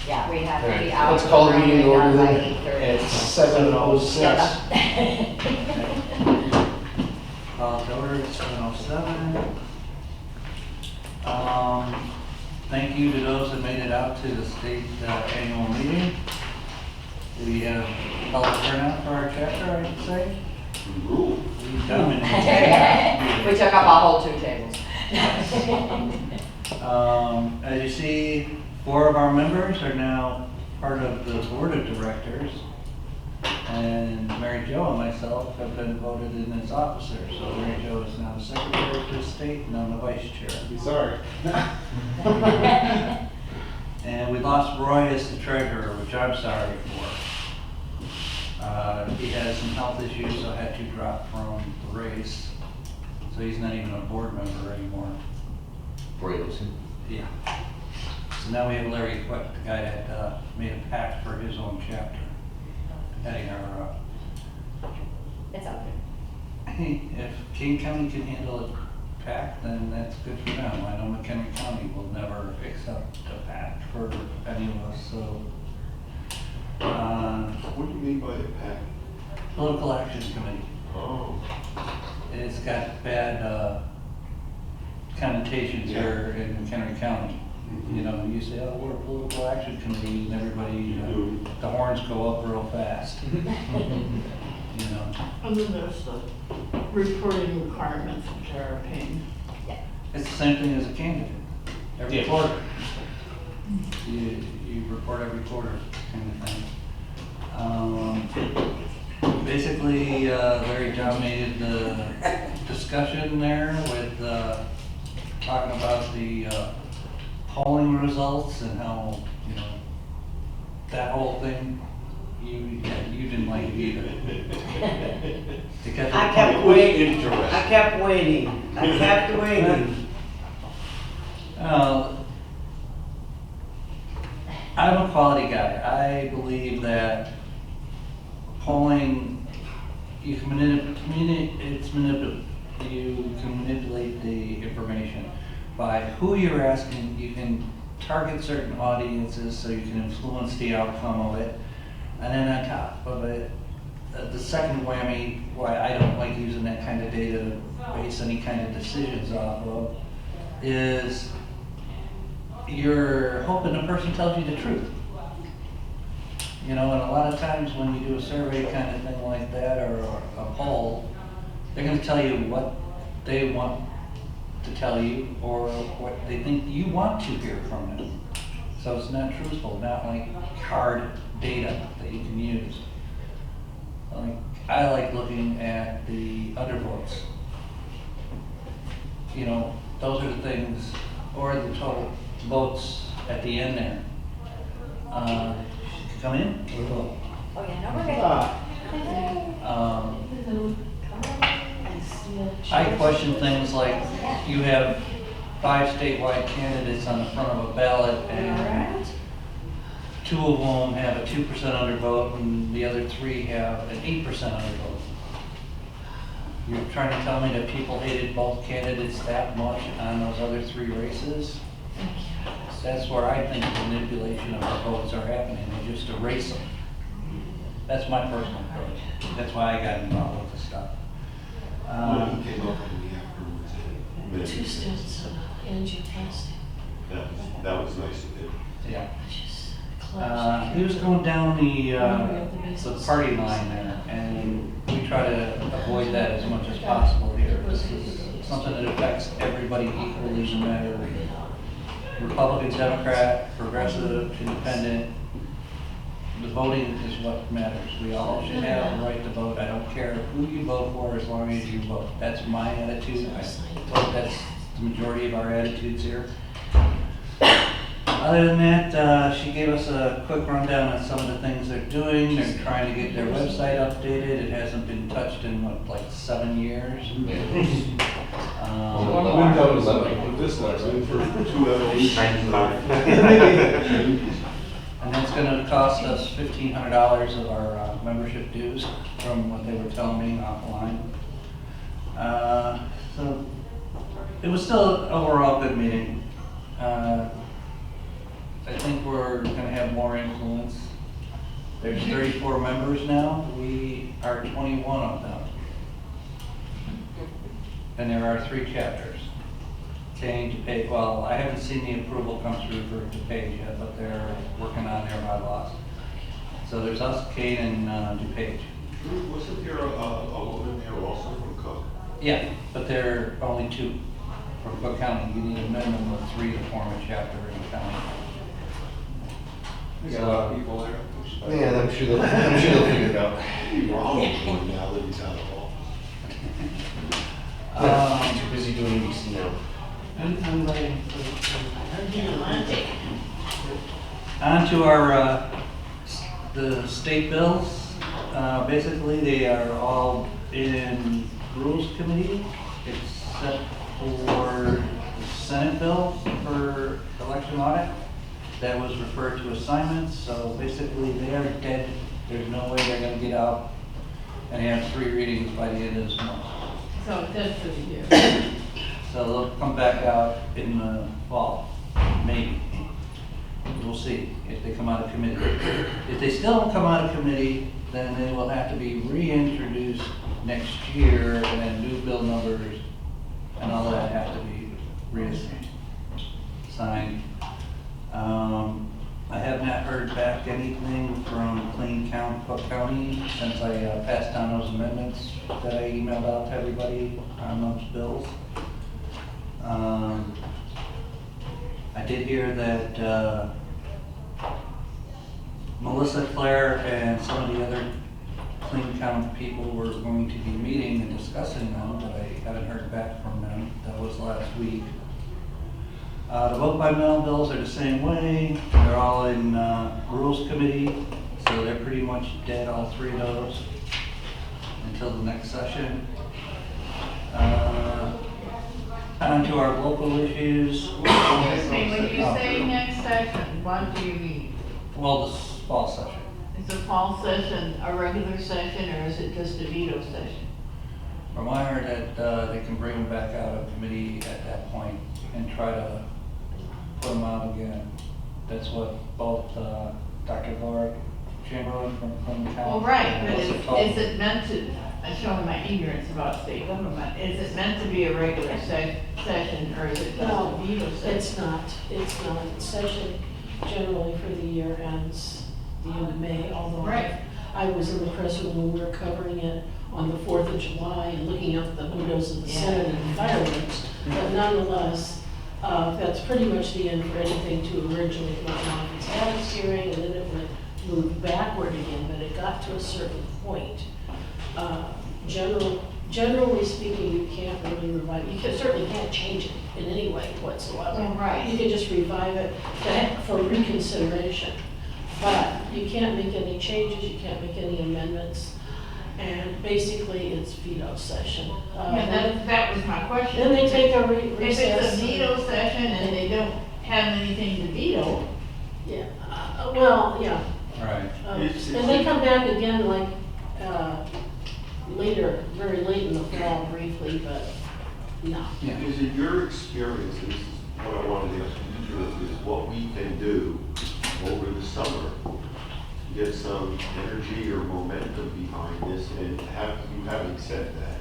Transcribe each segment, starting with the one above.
Yeah, we have to be Alright, out. let's call the meeting by order then 8:30. at 7:06. Call to order at 7:07. Thank you to those that made it out to the state annual meeting. We have public turnout for our chapter, I should say. We dominated. We took up a whole 2 tables. As you see, 4 of our members are now part of the board of directors. And Mary Jo and myself have been voted in as officers. So Mary Jo is now the secretary of the state and I'm the vice chair. Sorry. And we lost Roy as the treasurer, which I'm sorry for. He has some health issues, so had to drop from the race. So he's not even a board member anymore. Yeah. So now we have Larry Quick, the guy that made a pact for his own chapter, heading our. It's up If King County can handle a pact, then that's good for them. I know McHenry-County will never accept a pact for any of us, so. What do you mean by a pact? Political Action Committee. Oh. It's got bad connotations here in McHenry County. You know, you say, oh, we're a political action committee, and everybody, the horns go up real fast. You know. And then there's the reporting requirements, which are a pain. It's the same thing as a candidate. Every quarter. You report every quarter kind of thing. Basically, Larry dominated the discussion there with talking about the polling results and how, you know, that whole thing, you didn't like it either. I kept waiting. I'm a quality guy. I believe that polling, you can manipulate the information by who you're asking. You can target certain audiences so you can influence the outcome of it. And then on top of it, the second whammy, why I don't like using that kind of data to base any kind of decisions off of, is you're hoping the person tells you the truth. You know, and a lot of times when you do a survey kind of thing like that, or a poll, they're going to tell you what they want to tell you, or what they think you want to hear from them. So it's not truthful, not like hard data that you can use. I like looking at the undervotes. You know, those are the things, or the total votes at the end there. Come in? Oh yeah, no, we're good. I question things like you have 5 statewide candidates on the front of a ballot and 2 of them have a 2% undervote and the other 3 have an 8% undervote. You're trying to tell me that people hated both candidates that much on those other 3 races? That's where I think the manipulation of our votes are happening. They just erase them. That's my personal approach. That's why I got involved with this stuff. What came up in the afterwards? 2 steps of angioplasty. That was nice of it. Yeah. Just collapsed. He was going down the party line there, and we try to avoid that as much as possible here. This is something that affects everybody equally, no matter Republican, Democrat, progressive, independent. The voting is what matters. We all should have the right to vote. I don't care who you vote for as long as you vote. That's my attitude. I hope that's the majority of our attitudes here. Other than that, she gave us a quick rundown on some of the things they're doing. They're trying to get their website updated. It hasn't been touched in, what, like 7 years? Windows, this last in for 2 And that's going to cost us $1,500 of our membership dues, from what they were telling me offline. So it was still an overall good meeting. I think we're gonna have more influence. There's 34 members now, we are 21 of them. And there are 3 chapters. Kane, DuPage, well, I haven't seen the approval come through for DuPage yet, but they're working on their bylaws. So there's us, Kane, and DuPage. Wasn't there a woman there also from Cook? Yeah, but there are only 2 from Cook County. You need a minimum of 3 to form a chapter in the county. There's a lot of people there. Yeah, I'm sure they'll figure it out. Ronald, now that he's out of office. He's too busy doing EDC now. I'm waiting for On to our, the state bills. Basically, they are all in Rules Committee, except for the Senate bill for election audit. That was referred to assignments, so basically they are dead. There's no way they're gonna get out and have 3 readings by the end of this month. So that's for the year. So they'll come back out in the fall, maybe. We'll see if they come out of committee. If they still don't come out of committee, then they will have to be reintroduced next year, and then new bill numbers and all that have to be reassigned. I have not heard back anything from Cook County since I passed down those amendments that I emailed out to everybody on those bills. I did hear that Melissa, Claire, and some of the other Clean County people were going to be meeting and discussing them, but I haven't heard back from them. That was last week. The vote by mail bills are the same way. They're all in Rules Committee, so they're pretty much dead, all 3 of those, until the next session. On to our local issues. Excuse me, when you say next session, what do you mean? Well, this fall session. Is the fall session a regular session, or is it just a veto session? From what I heard that they can bring them back out of committee at that point and try to put them out again. That's what both Dr. Laura Chamberlain from Clinton County. Well, right, but also told me. is it meant to, I'm showing my ignorance about state government, is it meant to be a regular session, or is it just No, a veto session? it's not. Session generally for the year ends the end of May, although Right. I was in the press room when we were covering it on the 4th of July and looking out the windows of the Yeah. Senate and the fireworks. But nonetheless, that's pretty much the end for anything to originally come out. It's had its hearing and then it went moved backward again, but it got to a certain point. Generally speaking, you can't really revive, certainly can't change it in any way whatsoever. Oh, right. You can just revive it for reconsideration, but you can't make any changes, you can't make any amendments, and basically it's veto session. Yeah, that was my question. Then they take a If recess. it's a veto session and they don't have anything to veto, Yeah, well, yeah. Right. And they come back again like later, very late in the fall briefly, but no. Yeah. Is it your experience, and this is what I wanted to ask you, is what we can do over the summer to get some energy or momentum behind this, and having said that,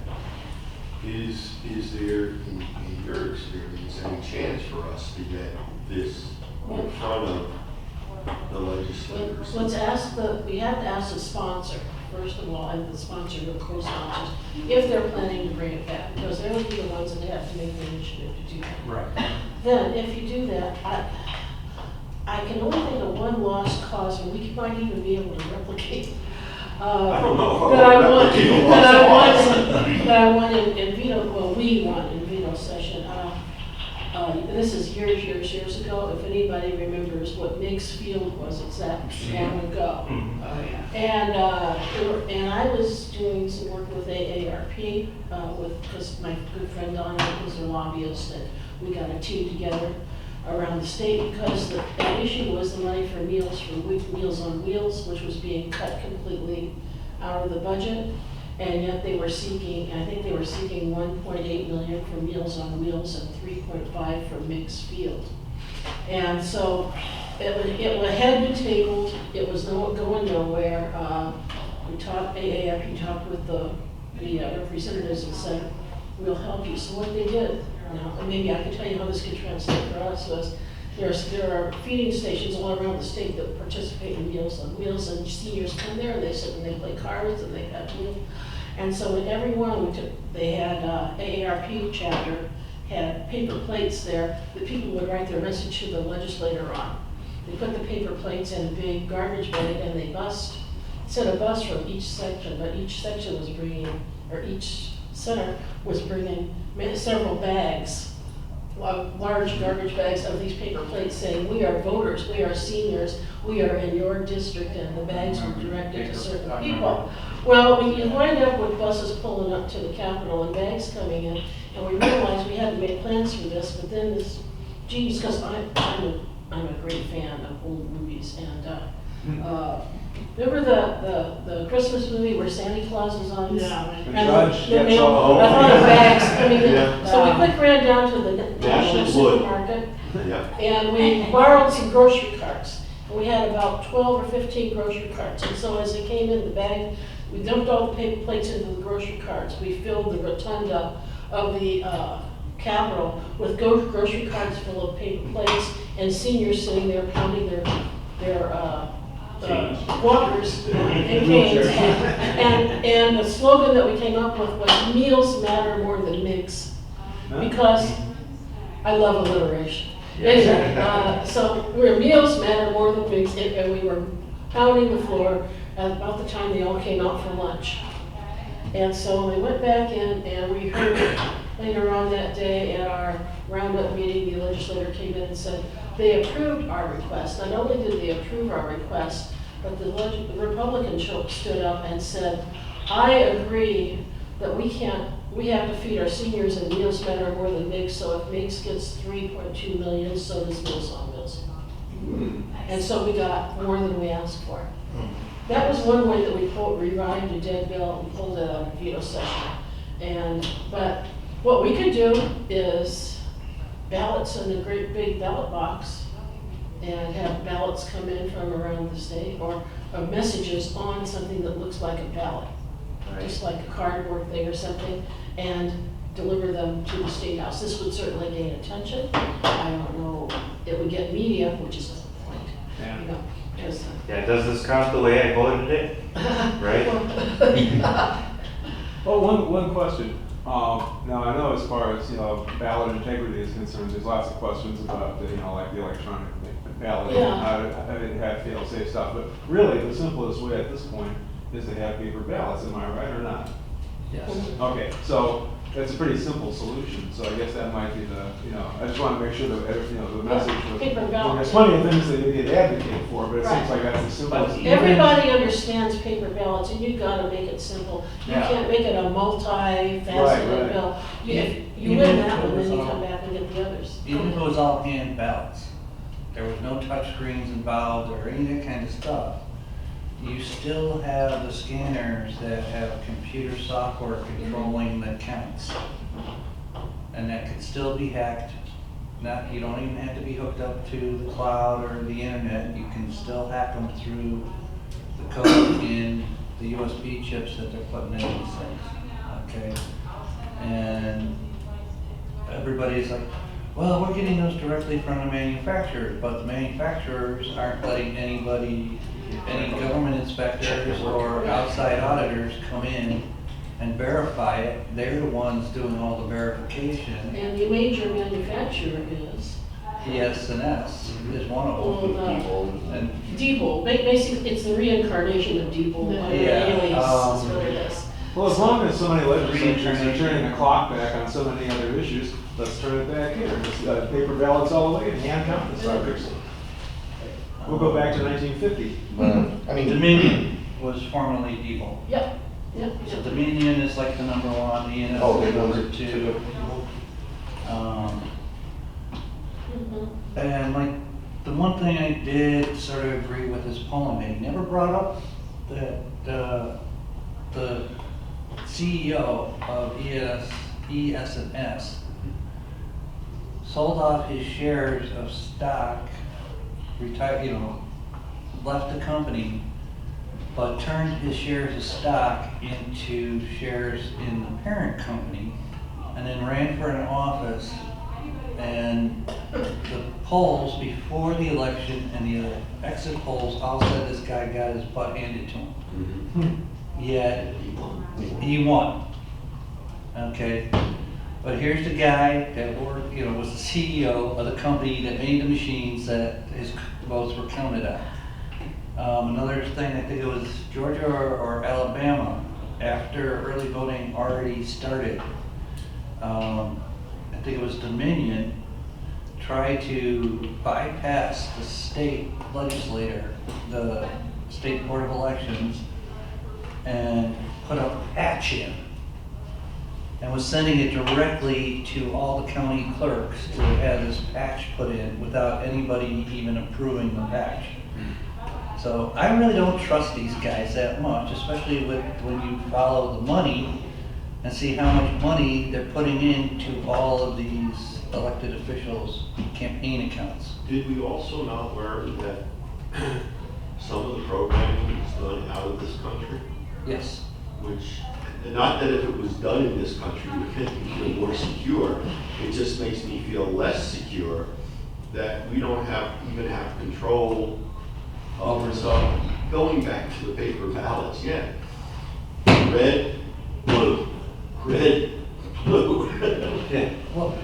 is there, in your experience, any chance for us to get this in front of the legislators? Let's ask we have to ask the sponsor, first of all, and the sponsor or co-sponsors, if they're planning to bring it back, because they're the ones that have to make the initiative to do that. Right. Then, if you do that, I can only think of one lost cause, and we might even be able to replicate. I don't know. That I won in veto, well, we won in veto session. This is years ago. If anybody remembers what Miggs Field was, it's that long ago. oh yeah. And I was doing some work with AARP, because my good friend Donna was a lobbyist, and we got a team together around the state, because that issue was the money for Meals on Wheels, which was being cut completely out of the budget. And yet they were seeking, I think they were seeking 1.8 million for Meals on Wheels and 3.5 for Miggs Field. And so it had been tabled, it was going nowhere. AARP talked with the representatives and said, we'll help you. So what they did, and maybe I can tell you how this could translate for us, was there are feeding stations all around the state that participate in Meals on Wheels, and seniors come there and they sit and they play cards and they have meals. And so in every one, they had AARP chapter had paper plates there that people would write their message to the legislator on. They put the paper plates in a big garbage bag and they sent a bus from each section, but each section was bringing, or each center was bringing several bags, large garbage bags of these paper plates saying, we are voters, we are seniors, we are in your district, and the bags were directed to certain people. Well, we wind up with buses pulling up to the Capitol and bags coming in, and we realized we had to make plans for this, but then this, geez, because I'm a great fan of old movies, and remember the Christmas movie where Santa Claus was on? Yeah. And Judge the gets mail, all- a lot of bags coming in. Yeah. So we quick ran down to the National supermarket, Yeah. and we borrowed some grocery carts. And we had about 12 or 15 grocery carts. And so as they came in the bag, we dumped all the paper plates into the grocery carts. We filled the rotunda of the Capitol with grocery carts full of paper plates, and seniors sitting there pounding their walkers and canes. And the slogan that we came up with was "Meals matter more than MIGs," because I love alliteration. Anyway, so meals matter more than MIGs, and we were pounding the floor at about the time they all came out for lunch. And so we went back in, and we heard later on that day at our roundup meeting, the legislator came in and said they approved our request. Not only did they approve our request, but the Republican stood up and said, I agree that we have to feed our seniors, and meals matter more than MIGS, so if MIGS gets 3.2 million, so does Meals on Wheels. And so we got more than we asked for. That was one way that we revived a dead bill and pulled it out of veto session. But what we could do is ballots in a great big ballot box and have ballots come in from around the state, or messages on something that looks like a ballot, just like a cardboard thing or something, and deliver them to the State House. This would certainly gain attention. I don't know, it would get media, which is the point, you know. Yeah, does this count the way I voted today? Right? Well, one question. Now I know as far as, ballot integrity is concerned, there's lots of questions about, like the electronic ballot, Yeah. and how to have fail-safe stuff. But really, the simplest way at this point is to have paper ballots. Am I right or not? Yes. Okay, so that's a pretty simple solution. So I guess that might be I just want to make sure that the message was. Paper ballot. There's plenty of things that you could advocate for, but it seems like that's the simplest. But Everybody understands paper ballots, and you've got to make it simple. You Yeah. can't make it a multi-faceted Right. bill. If you Even win if that it one, was then you all- come back and get the others. Even if it was all hand ballots, there was no touch screens involved or any of that kind of stuff, you still have the scanners that have computer software controlling the counts. And that could still be hacked. You don't even have to be hooked up to the cloud or the internet. You can still hack them through the code in the USB chips that they're putting in these things, okay? And everybody's like, well, we're getting those directly from the manufacturers, but the manufacturers aren't letting any government inspectors or outside auditors come in and verify it. They're the ones doing all the verification. And the major manufacturer is ES&S is one of them. And Diebold. Basically, it's the reincarnation of Diebold. Yeah, Alias is what it is. Well, as long as so many legislatures are turning the clock back on so many other issues, let's turn it back here. Just, paper ballots all the way and hand count the suckers. We'll go back to 1950. I mean, Dominion was formerly Diebold. Yep. So Dominion is like the number one, ENS Oh, is they number number two. Mhm. And like, the one thing I did sort of agree with is Paul, he never brought up that the CEO of ES&S sold off his shares of stock, retired, left the company, but turned his shares of stock into shares in the parent company, and then ran for an office. And the polls before the election and the exit polls all said this guy got his butt handed to him. Yet he won. Okay, but here's the guy that worked, was the CEO of the company that made the machines that his votes were counted on. Another thing, I think it was Georgia or Alabama, after early voting already started, I think it was Dominion, tried to bypass the state legislator, the state board of elections, and put a patch in, and was sending it directly to all the county clerks to have this patch put in without anybody even approving the patch. So I really don't trust these guys that much, especially when you follow the money and see how much money they're putting into all of these elected officials' campaign accounts. Did we also not learn that some of the programming is done out of this country? Yes. Which, not that if it was done in this country, would make me feel more secure. It just makes me feel less secure that we don't even have control over stuff. Going back to the paper ballots, yeah. Red, blue, red, blue. Yeah. Well,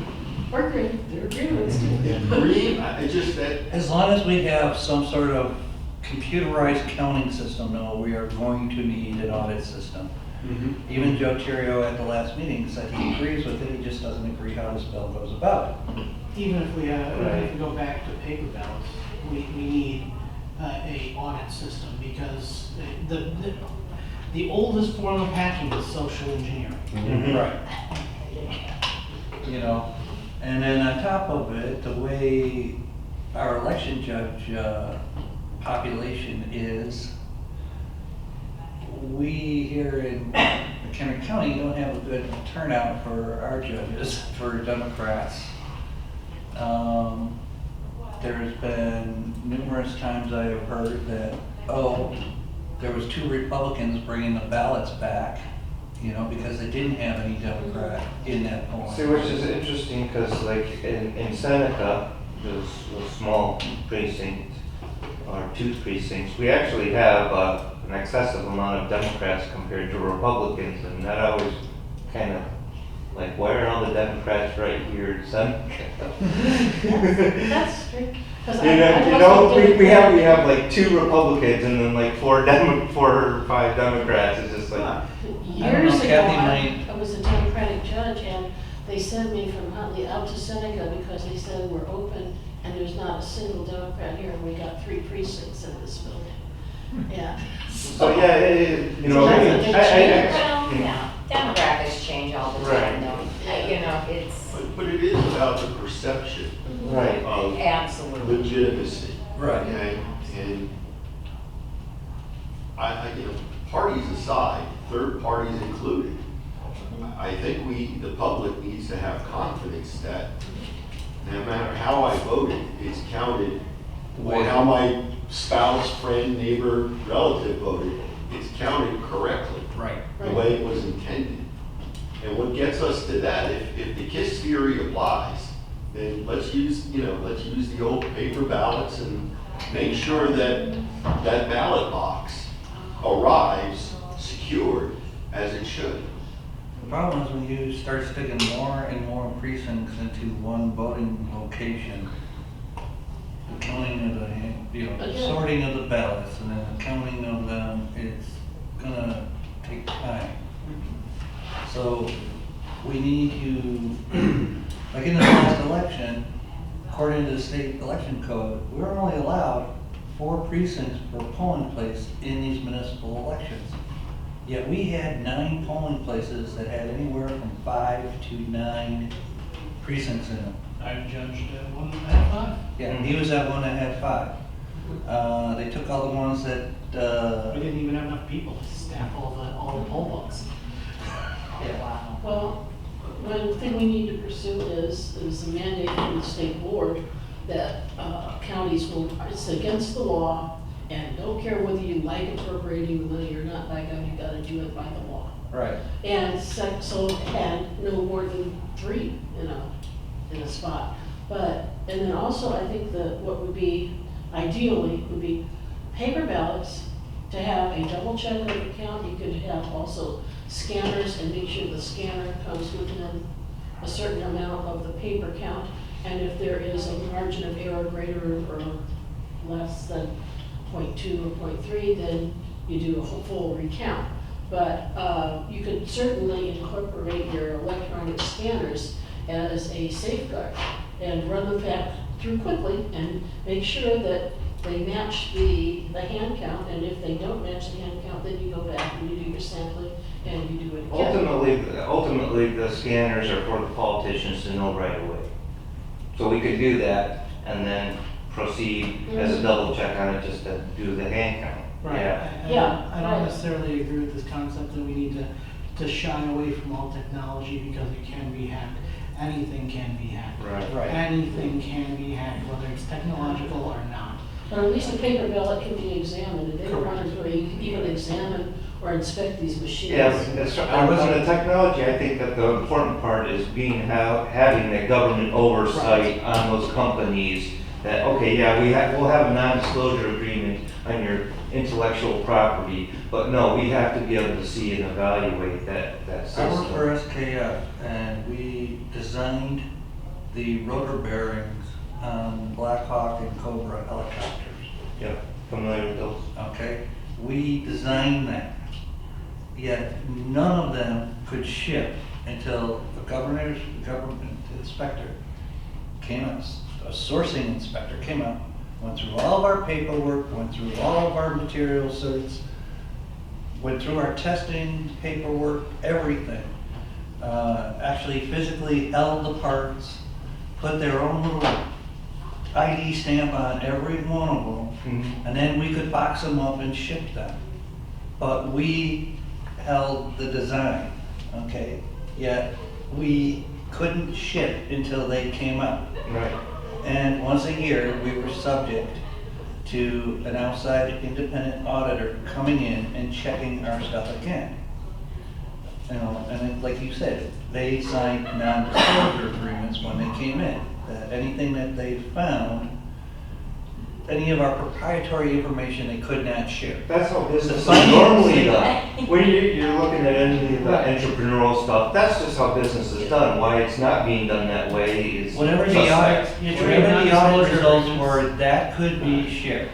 Or green, there are green ones too. Green, I just, that, as long as we have some sort of computerized counting system, no, we are going to need an audit system. Even Joe Terrio at the last meeting said he agrees with it, he just doesn't agree how this bill goes about it. Even if we go back to paper ballots, we need a audit system, because the oldest form of hacking is social engineering. Right. And then on top of it, the way our election judge population is, we here in McHenry County don't have a good turnout for our judges, for Democrats. There's been numerous times I have heard that, there was 2 Republicans bringing the ballots back, because they didn't have any Democrat in that polling. See, which is interesting, because like in Seneca, those small precincts, or 2 precincts, we actually have an excessive amount of Democrats compared to Republicans, and that always kind of, like, why are all the Democrats right here in Seneca? That's true. We have like 2 Republicans and then like 4 or 5 Democrats. It's just like, Years ago, Kathy I was a Democratic judge, and they sent me from Huntley out to Seneca because they said we're open and there's not a single Democrat here, and we got 3 precincts in this building. Yeah. so yeah, So that's a big change. Well, yeah, demographics change all the time, though. It's but it is about the perception right. of absolutely. legitimacy. Right. Okay, and parties aside, third parties included, I think the public needs to have confidence that no matter how I voted, it's counted, or how my spouse, friend, neighbor, relative voted, it's counted correctly. Right. The way it was intended. And what gets us to that, if the KISS theory applies, then let's use the old paper ballots and make sure that that ballot box arrives secured as it should. The problem is when you start sticking more and more precincts into one voting location, the counting of the sorting of the ballots and then the counting of them, it's gonna take time. So we need to, like in the last election, according to the state election code, we're only allowed 4 precincts per polling place in these municipal elections. Yet we had 9 polling places that had anywhere from 5 to 9 precincts in them. I judged one that had 5. Yeah, he was that one that had 5. They took all the ones that, We didn't even have enough people to staff all the poll books. Wow. Well, one thing we need to pursue is a mandate from the state board that counties will, it's against the law, and don't care whether you like appropriating the money or not, by God, you gotta do it by the law. Right. And so, and no more than 3, in a spot. But, and then also, I think that what would be, ideally, would be paper ballots, to have a double check of the count. You could have also scanners and make sure the scanner comes within a certain amount of the paper count. And if there is a margin of error greater or less than 0.2 or 0.3, then you do a full recount. But you could certainly incorporate your electronic scanners as a safeguard and run them back through quickly and make sure that they match the hand count, and if they don't match the hand count, then you go back and you do your sampling and you do it again. Ultimately, the scanners are for the politicians to know right away. So we could do that and then proceed as a double check on it, just to do the hand count. Right. Yeah. I don't necessarily agree with this concept that we need to shy away from all technology because it can be hacked. Anything can be hacked. Right. Anything can be hacked, whether it's technological or not. But at least the paper ballot can be examined, and they don't want Correct. to even examine or inspect these machines. Yeah, on the technology, I think that the important part is having the government oversight on those companies. That, okay, yeah, we'll have a non-disclosure agreement on your intellectual property, but no, we have to be able to see and evaluate that I worked for system. SKF, and we designed the rotor bearings on Black Hawk and Cobra helicopters. Yep, familiar with those. Okay, we designed that, yet none of them could ship until the government inspector came out, a sourcing inspector came out, went through all of our paperwork, went through all of our material certs, went through our testing paperwork, everything. Actually physically held the parts, put their own little ID stamp on every one of them, and then we could box them up and ship them. But we held the design, okay? Yet we couldn't ship until they came out. Right. And once a year, we were subject to an outside independent auditor coming in and checking our stuff again. And it, like you said, they signed non-disclosure agreements when they came in, that anything that they found, any of our proprietary information, they could not share. That's how business is finance- normally done. When you're looking at any of the entrepreneurial stuff, that's just how business is done. Why it's not being done that way is Whatever the suspect. audit results were, that could be shared.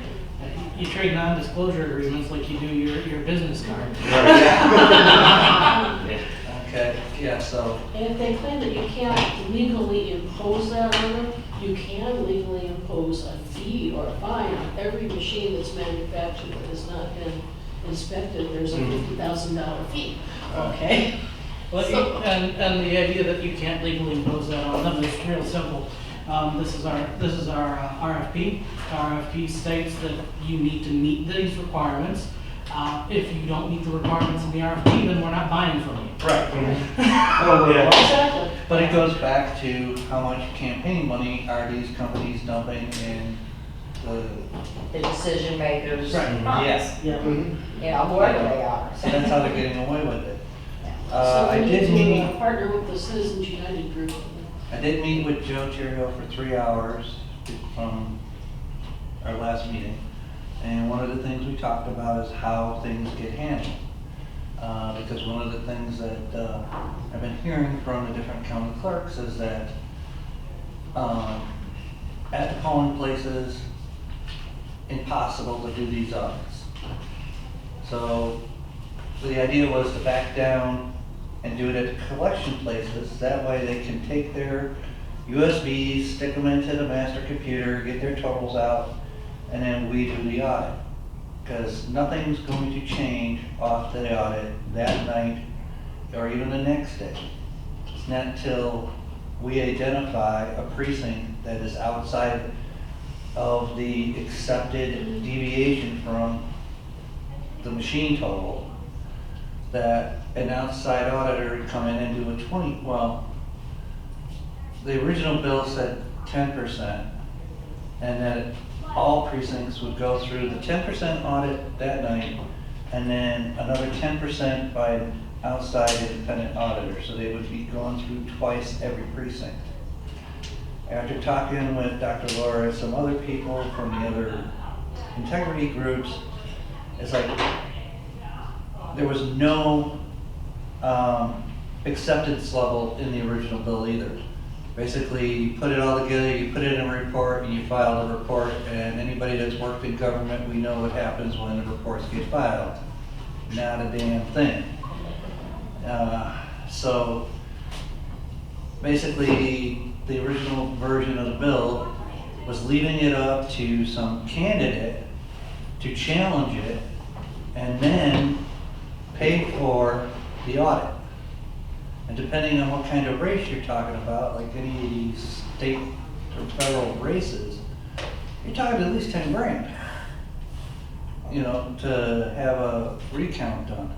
You trade non-disclosure agreements like you do your business card. Okay, yeah, so, And if they claim that you can't legally impose that on them, you can legally impose a fee or a fine on every machine that's manufactured that has not been inspected. There's a $50,000 fee, okay? Well, and the idea that you can't legally impose that on them is real simple. This is our RFP. Our RFP states that you need to meet these requirements. If you don't meet the requirements in the RFP, then we're not buying from you. right. Oh, yeah. Exactly. But it goes back to how much campaign money are these companies dumping in The decision makers. Right. Yes. Yeah. Wherever they are. So that's how they're getting away with it. So I we did need meet, to partner with the Citizens United group. I did meet with Joe Terrio for 3 hours from our last meeting. And one of the things we talked about is how things get handled. Because one of the things that I've been hearing from the different county clerks is that at the polling places, impossible to do these audits. So the idea was to back down and do it at the collection places. That way they can take their USBs, stick them into the master computer, get their totals out, and then we do the audit. Because nothing's going to change off the audit that night or even the next day. It's not until we identify a precinct that is outside of the accepted deviation from the machine total that an outside auditor would come in and do a the original bill said 10%, and that all precincts would go through the 10% audit that night, and then another 10% by an outside independent auditor, so they would be going through twice every precinct. After talking with Dr. Laura and some other people from the other integrity groups, it's like, there was no acceptance level in the original bill either. Basically, you put it all together, you put it in a report, and you file the report, and anybody that's worked in government, we know what happens when the reports get filed. Not a damn thing. So, basically, the original version of the bill was leaving it up to some candidate to challenge it, and then pay for the audit. And depending on what kind of race you're talking about, like any of these state or federal races, you're talking at least 10 grand, you know, to have a recount done.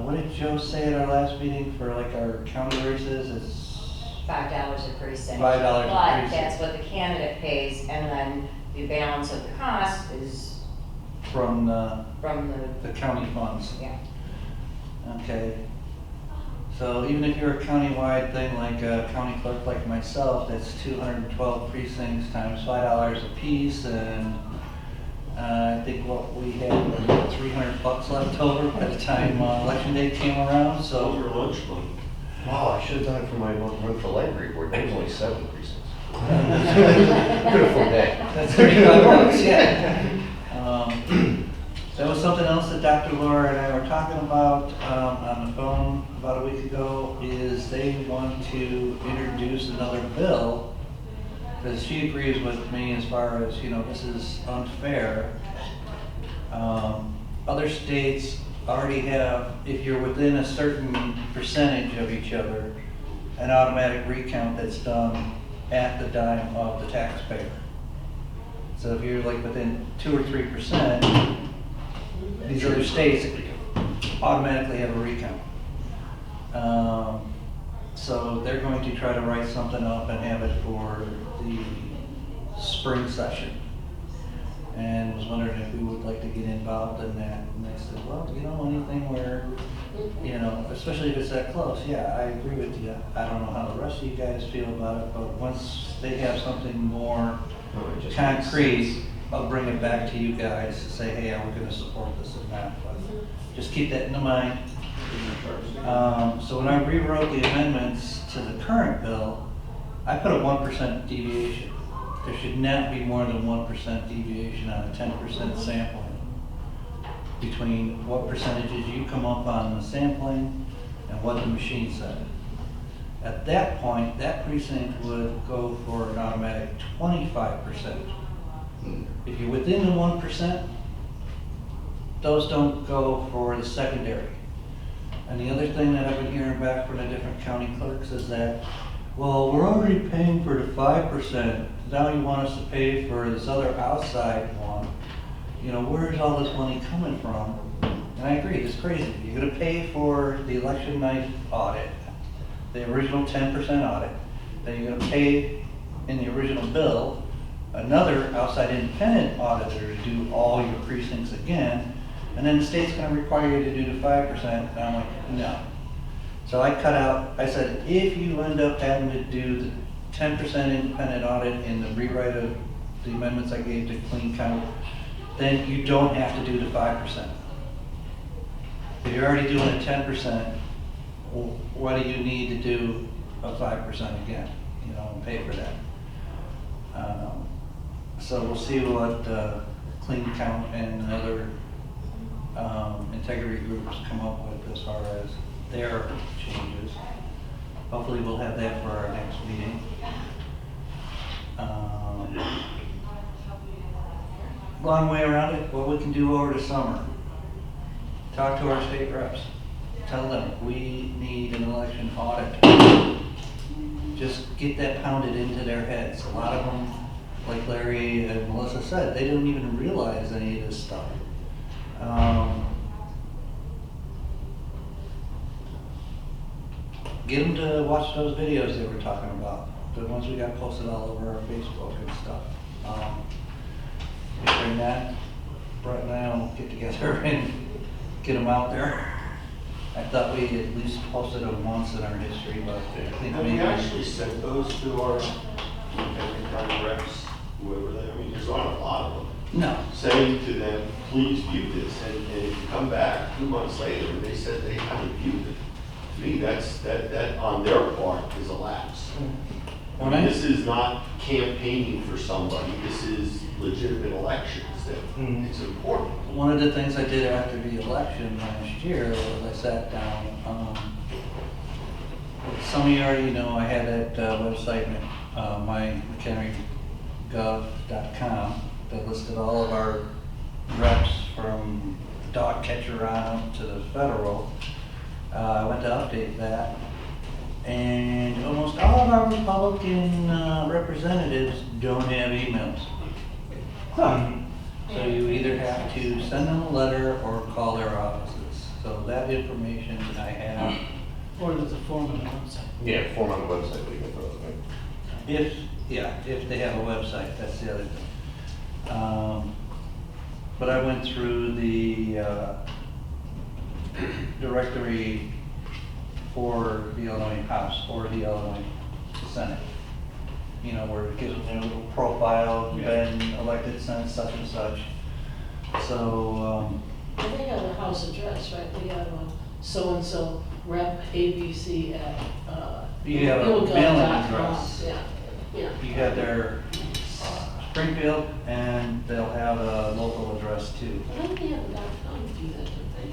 What did Joe say at our last meeting for like our county races? It's $5 a precinct. $5 a But precinct. that's what the candidate pays, and then the balance of the cost is from from the county funds. yeah. Okay. So even if you're a countywide thing, like a county clerk like myself, that's 212 precincts times $5 a piece, and I think what we had was about $300 left over by the time election day came around. So So your lunch money. Wow, I should have done it for my run for library board. There was only 7 precincts. Beautiful day. that's $35, yeah. That was something else that Dr. Laura and I were talking about on the phone about a week ago, is they want to introduce another bill, because she agrees with me as far as, you know, this is unfair. Other states already have, if you're within a certain percentage of each other, an automatic recount that's done at the dime of the taxpayer. So if you're like within 2 or 3%, these other states automatically have a recount. So they're going to try to write something up and have it for the spring session. And was wondering if we would like to get involved in that. And they said, well, you know, anything where, you know, especially if it's that close, yeah, I agree with you. I don't know how the rest of you guys feel about it, but once they have something more concrete, I'll bring it back to you guys to say, hey, we're going to support this and that. But just keep that in mind. So when I rewrote the amendments to the current bill, I put a 1% deviation. There should not be more than 1% deviation on a 10% sampling between what percentages you come up on the sampling and what the machine said. At that point, that precinct would go for an automatic 25%. If you're within the 1%, those don't go for the secondary. And the other thing that I've been hearing back from the different county clerks is that, well, we're already paying for the 5%. Now you want us to pay for this other outside one. You know, where's all this money coming from? And I agree, it's crazy. You're gonna pay for the election night audit, the original 10% audit, then you're gonna pay in the original bill another outside independent auditor to do all your precincts again, and then the state's gonna require you to do the 5%, and I'm like, no. So I cut out, I said, if you end up having to do the 10% independent audit in the rewrite of the amendments I gave to clean count, then you don't have to do the 5%. If you're already doing a 10%, well, what do you need to do a 5% again, you know, and pay for that? So we'll see what clean count and other integrity groups come up with as far as their changes. Hopefully we'll have that for our next meeting. Long way around it, what we can do over the summer. Talk to our state reps. Tell them we need an election audit. Just get that pounded into their heads. A lot of them, like Larry and Melissa said, they don't even realize any of this stuff. get them to watch those videos they were talking about, the ones we got posted all over our Facebook and stuff. Bring that, Brett and I will get together and get them out there. I thought we at least posted them once in our history, but I think Have maybe. we actually sent those to our McHenry County reps, whoever they, I mean, there's not a lot of them, No, saying to them, please view this, and if you come back 2 months later and they said they haven't viewed it, to me, that on their part is a lapse. I mean, this is not campaigning for somebody, this is legitimate elections, that it's important. one of the things I did after the election last year was I sat down, some of you already know I had that website, my McHenry.gov.com, that listed all of our reps from the dog catcher on up to the federal. I went to update that, and almost all of our Republican representatives don't have emails. So you either have to send them a letter or call their offices. So that information I have. Or there's a form on the website. Yeah, form on the website, we can throw it, right? If they have a website, that's the other thing. But I went through the directory for the Illinois House or the Illinois Senate. You know, where it gives them a little profile, been elected since such and such. So, And they have a house address, right? They have a so-and-so rep ABC at, you have a YouGov.com. mailing address. Yeah, yeah. You have their Springfield, and they'll have a local address too. I think they have a .com to do that, don't they?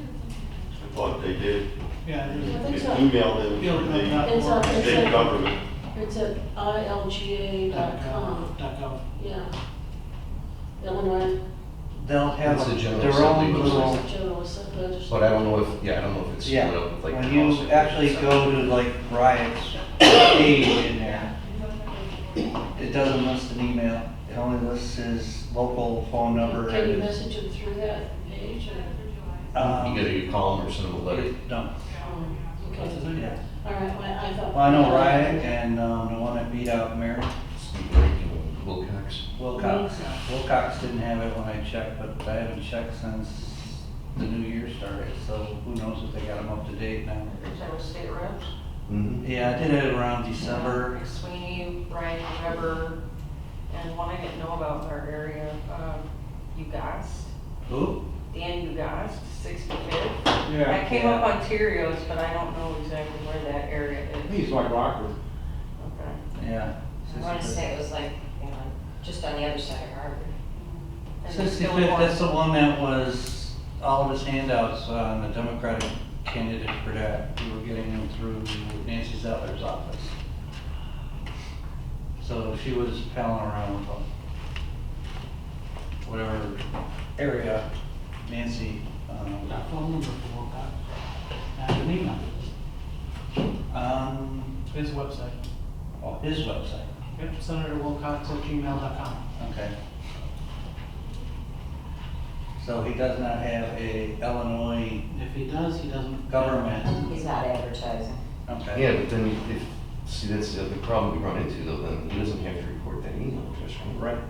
I thought they did, Yeah, I there's, think so. email them through It's the on- state government. It's at ilga.com, .gov. yeah. Illinois They'll have It's a general their own assembly little. website. General Assembly. But I don't know if, I don't know if it's Yeah, split up with like. when the you house or actually something. go to like Riot's page in there, it doesn't list an email. It only lists his local phone number. Can you and his- message them through that page or? You call them or send them a letter. No, What's his name? yeah. All right, well, I thought. Well, I know Riot and the one that beat out Mary, Steve Drake and Wilcox. Wilcox. Wilcox didn't have it when I checked, but I haven't checked since the new year started, so who knows if they got them up to date now. General state reps. Mm-hmm. Yeah, I did it around December. Sweeney, Ryan Weber, and one I didn't know about in our area, Ugast, Who? Dan Ugast, 65th. Yeah. I came up Ontario's, but I don't know exactly where that area is. He's like Rockford. Okay. Yeah. I want to say it was like, you know, just on the other side of Harvard. And there's still 65th, one. that's the one that was, all of his handouts on the Democratic candidate for that. We were getting them through Nancy Zeller's office. So she was palling around with them. Whatever area Nancy, Got phone number for Wilcox. And an email. His website. his website. Yep, Senator Wilcox at gmail.com. Okay. So he does not have a Illinois If he does, he doesn't. government. He's not advertising. Okay. Yeah, but then if, see, that's the other problem we run into though, then he doesn't have to report that email address, right? Right.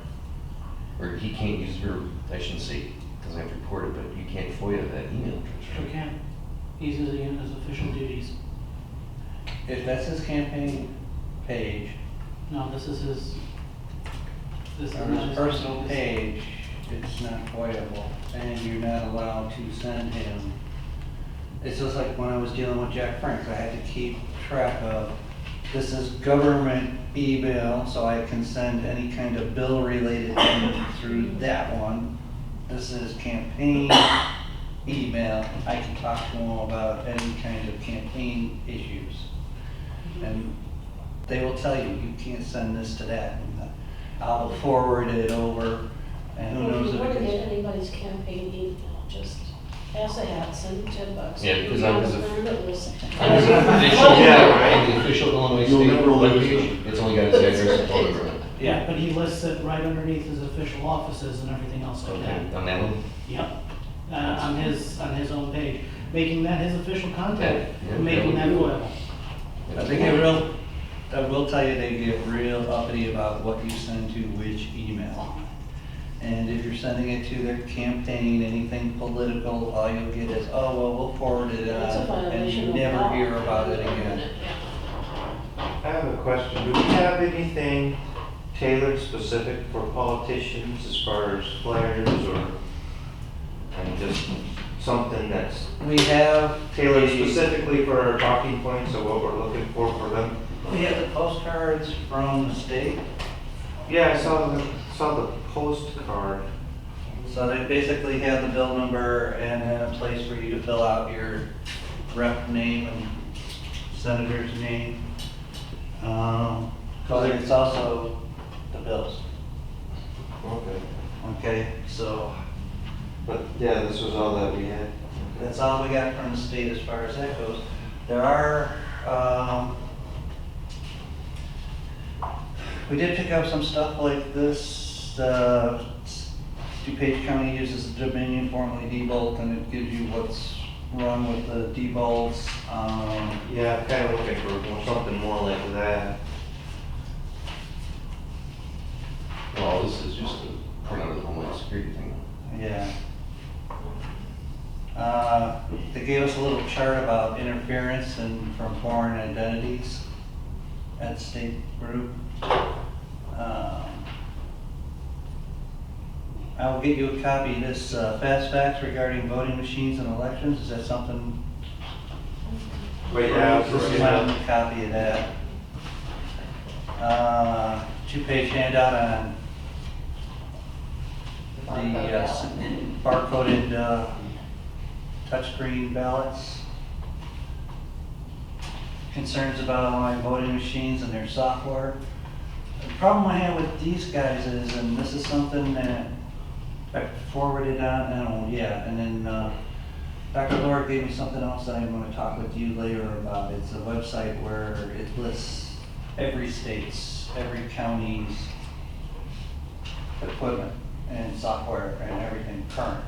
Or he can't use your, I shouldn't say, doesn't have to report it, but you can't FOIA that email address, Sure right? can. He's using his official duties. If that's his campaign page, No, this is his. This is or not his his personal business. page, it's not FOIAble, and you're not allowed to send him. It's just like when I was dealing with Jack Franks, I had to keep track of, this is government email, so I can send any kind of bill-related thing through that one. This is campaign email, I can talk to him about any kind of campaign issues. And they will tell you, you can't send this to that, and I'll forward it over, and who knows If you if want it to get gets. anybody's campaign email, just pass a hat, send them $10. Yeah, because You'll I be was on a- the third list. On his official, Yeah, on the official Illinois You'll state never lose webpage, it's only got his address and phone number. Yeah, but he lists it right underneath his official offices and everything else like that. Okay, on that one? Yep, on his own page, making that his official contact, Yeah, making yeah. that foilable. I think they real, I will tell you, they get real uppity about what you send to which email. And if you're sending it to their campaign, anything political, all you'll get is, oh, well, we'll forward it It's a on, and violation you of never law. hear about it again. I have a question. Do we have anything tailored specific for politicians as far as flyers or, just something that's We have tailored specifically for our talking points of what we're looking for them? We have the postcards from the state. Yeah, I saw the postcard. So they basically have the bill number and then a place for you to fill out your rep name and senator's name. But it's also the bills. Okay. Okay, so But yeah, this was all that we had. that's all we got from the state as far as that goes. There are, we did pick up some stuff like this. DuPage County uses the Dominion, formerly Diebold, and it gives you what's wrong with the Diebold's. Yeah, I'm kind of looking for something more like that. Well, this is just a print of the Homeland Security thing. Yeah. They gave us a little chart about interference and from foreign identities at state group. I will get you a copy of this fast facts regarding voting machines and elections. Is that something? Right now, This is my copy of that. 2-page handout on the barcoded touchscreen ballots. Concerns about my voting machines and their software. The problem I have with these guys is, and this is something that I forwarded on, and then Dr. Laura gave me something else that I'm going to talk with you later about. It's a website where it lists every state's, every county's equipment and software and everything current.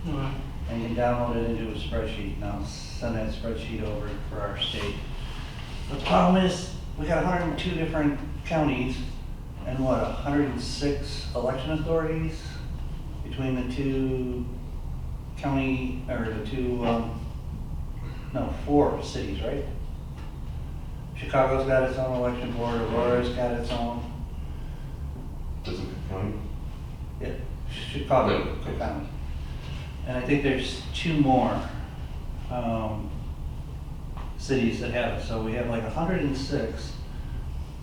And you can download it into a spreadsheet, and I'll send that spreadsheet over for our state. The problem is, we got 102 different counties and 106 election authorities between the two county, or the two, 4 cities, right? Chicago's got its own election board, Aurora's got its own. Doesn't Cook County? Yeah, Chicago, No. Cook County. And I think there's 2 more cities that have it, so we have like 106.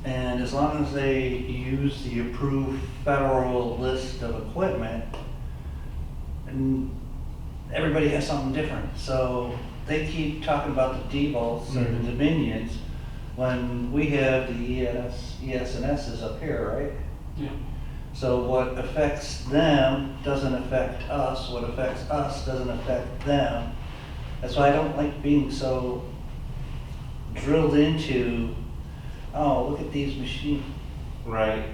And as long as they use the approved federal list of equipment, and everybody has something different. So they keep talking about the Diebold's or the Dominions, when we have the ES and S's up here, right? Yeah. So what affects them doesn't affect us, what affects us doesn't affect them. That's why I don't like being so drilled into, oh, look at these machines. Right.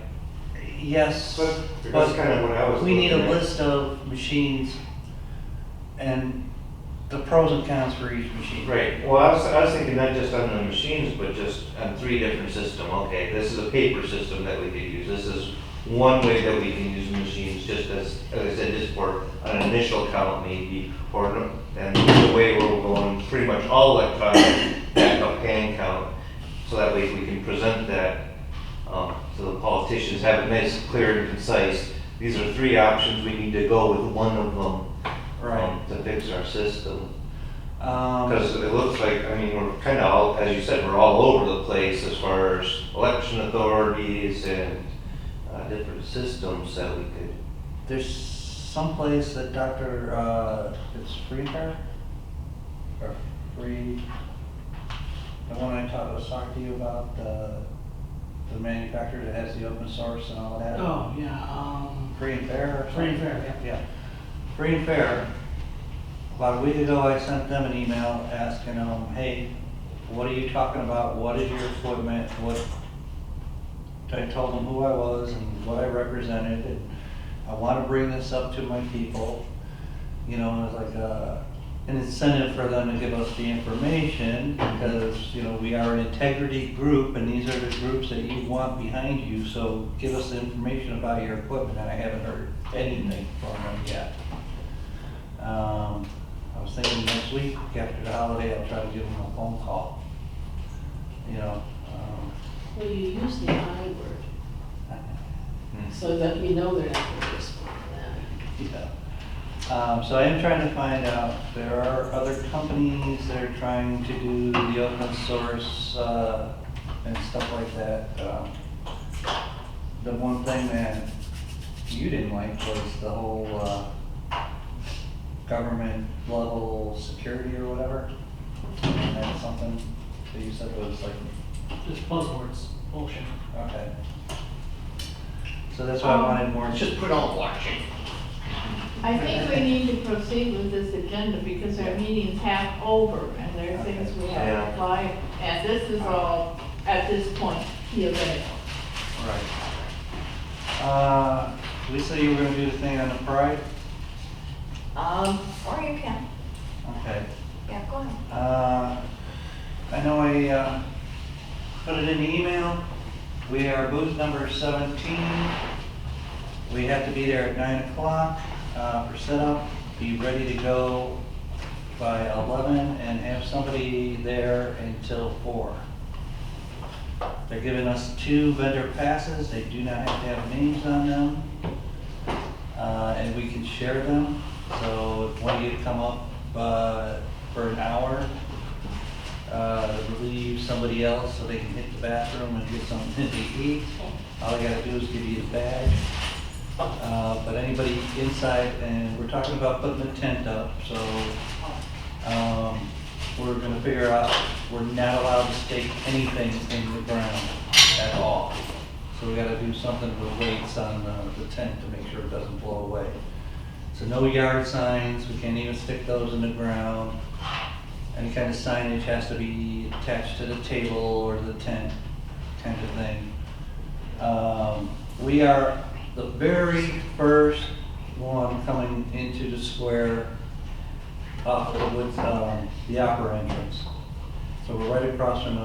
Yes, But that's kind of what I was we need a looking at. list of machines and the pros and cons for each machine. Right, well, I was thinking not just on the machines, but just on 3 different systems. Okay, this is a paper system that we could use. This is one way that we can use machines, just as I said, just for an initial count maybe, and the way we're going pretty much all electronic backup hand count, so that way we can present that to the politicians, have it nice, clear, and concise. These are 3 options. We need to go with one of them. Right. To fix our system. Because it looks like, I mean, we're kind of all, as you said, we're all over the place as far as election authorities and different systems that we could. There's some place that it's Free Fair? Or Free, the one I was talking to you about, the manufacturer that has the open source and all that. Oh, yeah, Free and Fair or Free and something? Fair, Yeah. Free and Fair. About a week ago, I sent them an email asking them, hey, what are you talking about? What is your equipment? I told them who I was and what I represented, and I want to bring this up to my people. You know, it was like, an incentive for them to give us the information, because, you know, we are an integrity group, and these are the groups that you want behind you, so give us the information about your equipment, and I haven't heard anything from them yet. I was thinking next week, after the holiday, I'll try to give them a phone call. You know, Well, you use the I word, so that we know they're not going to respond to that. yeah. So I am trying to find out, there are other companies that are trying to do the open source, and stuff like that. The one thing that you didn't like was the whole, government level security or whatever. And that's something that you said was like, Just buzzwords, bullshit. okay. So that's why I wanted more. Just put on blockchain. I think we need to proceed with this agenda because our meeting's half over and there are things we have Yeah. to apply. And this is all, at this point, theoretical. Right. Lisa, you were gonna do the thing on the pride? Or you can, Okay. yeah, go ahead. I know I put it in the email. We are booth number 17. We have to be there at 9 o'clock for setup. Be ready to go by 11 and have somebody there until 4. They're giving us 2 vendor passes. They do not have to have names on them. And we can share them. So if one of you come up for an hour, relieve somebody else so they can hit the bathroom and get something to eat. All I gotta do is give you the badge. But anybody inside, and we're talking about putting a tent up, so we're gonna figure out, we're not allowed to stake anything in the ground at all. So we gotta do something with weights on the tent to make sure it doesn't blow away. So no yard signs, we can't even stick those in the ground. Any kind of signage has to be attached to the table or the tent, kind of thing. We are the very first one coming into the square off of the opera entrance. So we're right across from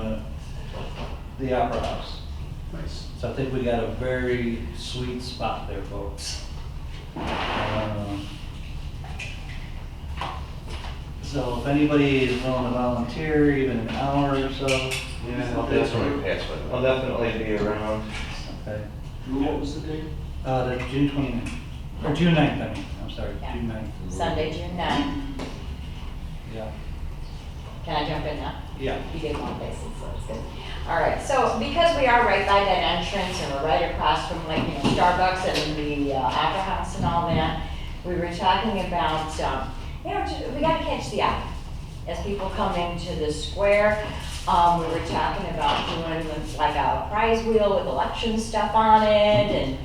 the opera house. Nice. So I think we got a very sweet spot there, folks. So if anybody is willing to volunteer, even an hour or so, Yeah, I'll That's when we definitely, pass by I'll the. definitely be around. okay. What was the date? The June 29th, or June 9th, I mean, I'm sorry, Yeah. June 9th. Sunday, June 9th. Yeah, Can I jump in now? yeah. You did one place, so it's good. All right, so because we are right by that entrance and we're right across from like, you know, Starbucks and the Opera House and all that, we were talking about, you know, we gotta catch the eye as people come into the square. We were talking about doing like a prize wheel with election stuff on it, and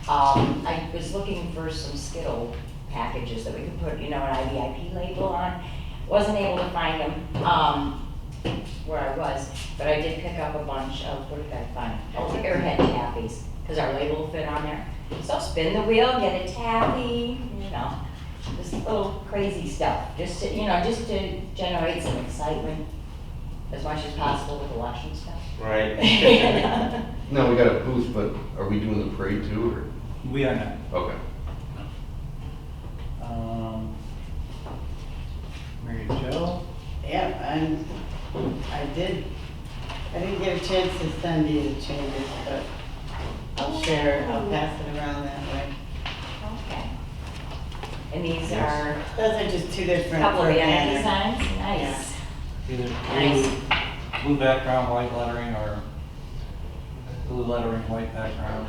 I was looking for some Skittle packages that we could put, you know, an IBIP label on. Wasn't able to find them where I was, but I did pick up a bunch of, what did I find? Oh, the airhead tappies, because our label will fit on there. So spin the wheel, get a tappy, you know, just little crazy stuff, just to, you know, just to generate some excitement as much as possible with election stuff. Right. No, we got a booth, but are we doing the parade too, We are not. or? Okay. Mary Jo? Yeah, I didn't get a chance to send you the changes, but I'll share, I'll pass it around that way. Okay. And these are Those are just two a different. couple of for vanity banner. signs, nice. Either Nice. blue background, white lettering, or blue lettering, white background.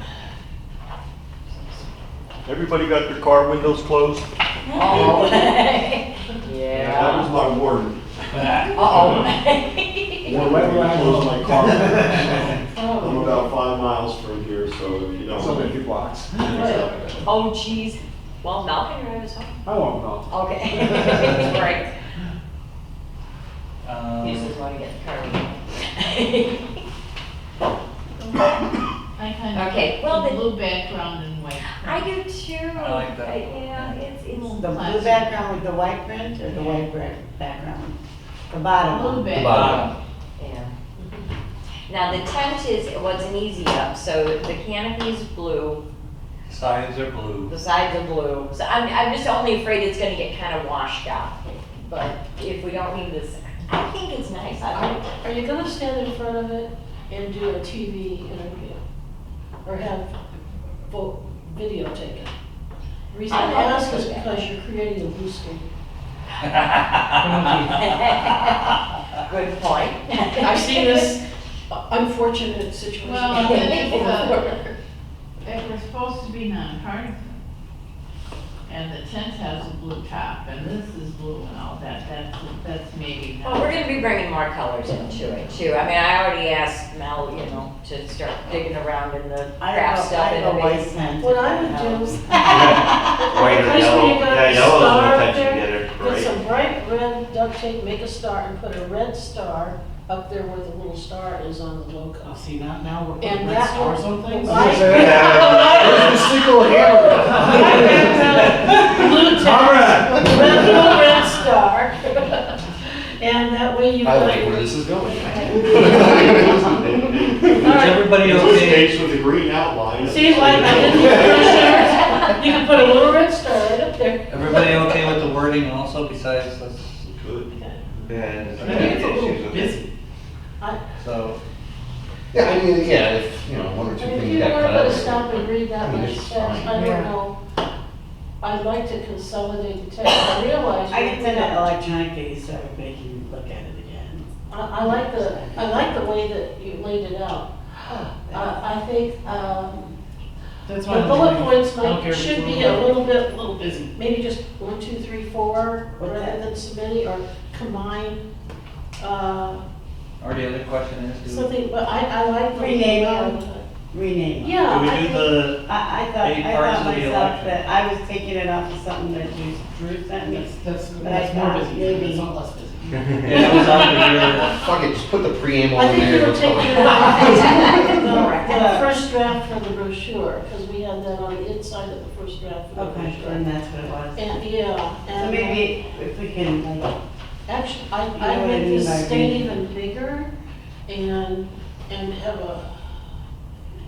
Everybody got their car windows closed? Oh. That Yeah. was my warning. Uh-oh. Well, right where I Close my car. I'm Oh, about 5 miles from here, so if you don't. So many blocks. oh, geez. Well, Mel can drive us home. I won't know. Okay. Right. He just want to get the car. I kind of. Okay, well, the the- blue background and white. I I do too. I like that. Yeah, it's, The blue background with the white print or the white background? The bottom Blue one. bit. yeah. Now, the tent was an easy up, so the canopy's blue, Sides are blue. the sides are blue. So I'm just only afraid it's gonna get kind of washed out. But if we don't need this, I think it's nice. I like it. Are you gonna stand in front of it and do a TV interview? Or have video taken? The reason I ask is because you're creating a blue screen. Good point. I've seen this unfortunate situation. Well, then before. if we're supposed to be nonpartisan, and the tent has a blue top, and this is blue and all that, that's maybe not. Well, we're gonna be bringing more colors into it too. I mean, I already asked Mel, you know, to start digging around in the craft stuff in the white base. tent. What I would do, White or Place where yellow, you got yeah, the yellow is star what up touch there, together, get right? some bright red duct tape, make a star, and put a red star up there where the little star is on the logo. Oh, see, now we're And putting red that stars will- on things? Right. Where's the sickle hammer? Blue tent, Comrade. little red star. And that way you. I like where this is going. Is everybody Those okay? states with the green outline. See, like I did these brochures, you can put a little red star right up there. Everybody okay with the wording also besides this? Good. Yeah, and I think it's a little issues with it. busy. So, Yeah, I mean, yeah, if, you know, one or two And if things you got were cut gonna out. stop and read that I mean, much it's text, fine. I don't Yeah. know. I'd like to consolidate the text. I realize. I can send it electronically so everybody can look at it again. I like the way that you laid it out. I think, That's the why I'm bullet thinking, points I don't might, care if it's should be a little bit, busy. maybe just 1, 2, 3, 4, What's rather that? than submitting, or combine, or the other question is, do something, but I like. the- Rename them. Rename it. Yeah. we I do think- the, I Any parts thought of the myself election? that I was taking it off of something that Drew sent me. That's But I more thought busy, maybe- it's not less busy. yeah, that was out Fuck it, just put the preamble I in think there. it'll let's take go. you Yeah. the first draft for the brochure, because we had that on the inside of the first draft for the Okay, brochure. and that's what it was. And, yeah, So and. maybe if we can, like, Actually, You know I what I make mean this by state reading. even bigger and have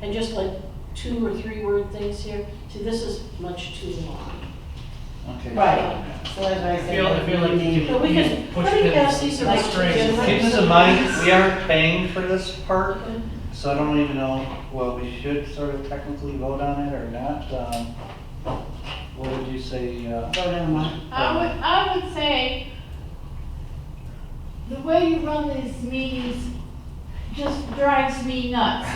and just like 2 or 3 word things here. See, this is much too long. okay. right, so that's why I I said. feel like rename. But we can, push let me pins pass these and around. strings. Keep this in mind, we aren't paying for this part, so I don't even know, well, we should sort of technically vote on it or not. What would you say, Vote on what? I would say, the way you run these meetings just drives me nuts.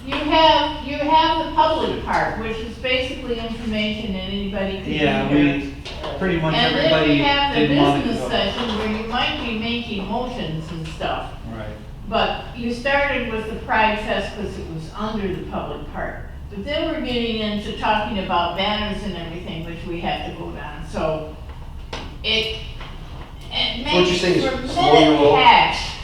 You have the public part, which is basically information that anybody can hear. yeah, we, pretty much And then everybody you have the didn't want to business go. session where you might be making motions and stuff. Right. But you started with the Pride Fest because it was under the public part. But then we're getting into talking about banners and everything, which we have to vote on. So it what you're makes saying is for slow your minute roll. hash.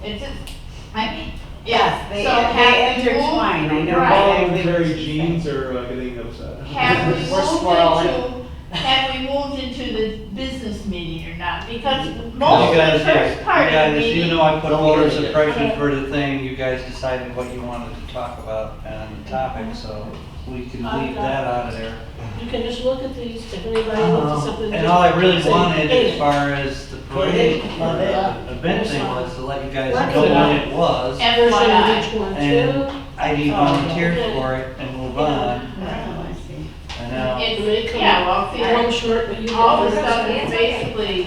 It's just, I mean, Yes, they So have we intertwine, I know. Right. Voluntary jeans are getting upset. have we We're swirling. moved into the business meeting or not? Because You most of guys, the first part of the even meeting. though I put Don't voter worry yet. suppression for the thing, you guys decided what you wanted to talk about and the topic, so we can leave that out of there. You can just look at these, if anybody wants something. And all I really say, wanted hey, as far as the parade, Love it. event thing was to let you guys Black know and what white. it was. Version of FYI. each one And too. ID Oh, volunteered okay. for it and move on. Oh, I see. And now, It may come Yeah, out well, see, one short, but you. all the can- stuff is basically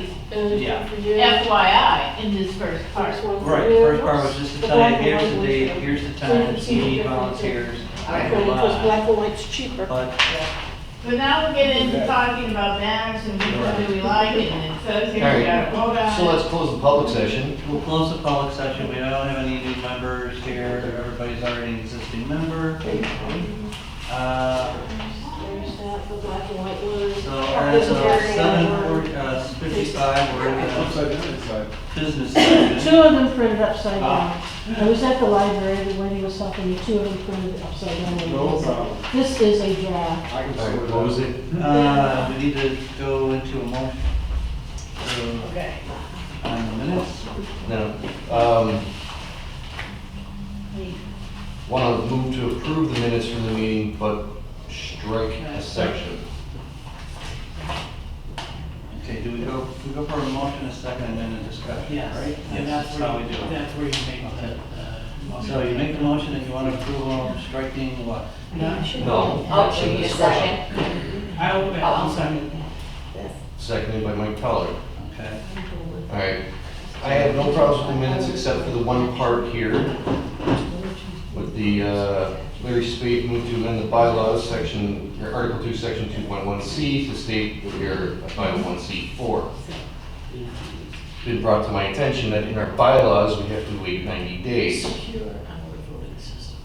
Yeah. For you. FYI in this first part. First one for right, you. first part was just to The tell black you, and here's white the was date, the- here's the so you can time, see you the need difference. volunteers. Okay, and move because on. black and white's cheaper. But But now we're getting into talking about banners and which one do we like, and it says here we gotta vote on it. So let's close the public session. we'll close the public session, we don't have any new members here, everybody's already an existing member. There's that, the black and white one. So as of 7:40, 55, we're in the Upside down inside. business section. Two of them printed upside down. I was at the library when he was talking, the two of them printed upside down. No problem. This is a draft. I can All right, sort what was it it? We need to go into a motion. Okay. On the minutes. No. Want to move to approve the minutes from the meeting, but strike a section. Okay, do we go for a motion, a second, and then a discussion, Yes, right? and that's how where we do it. that's where you make the, motion. So you make the motion and you want to approve on striking what? No. Oh, should we need a second? I'll second. Seconded by Mike Toller. Okay. All right. I have no problems with the minutes except for the one part here with the Larry Spade moved to amend the bylaws, section, or Article 2, Section 2.1C to state that we are a 501c4. Been brought to my attention that in our bylaws, we have to wait 90 days Secure our voting systems.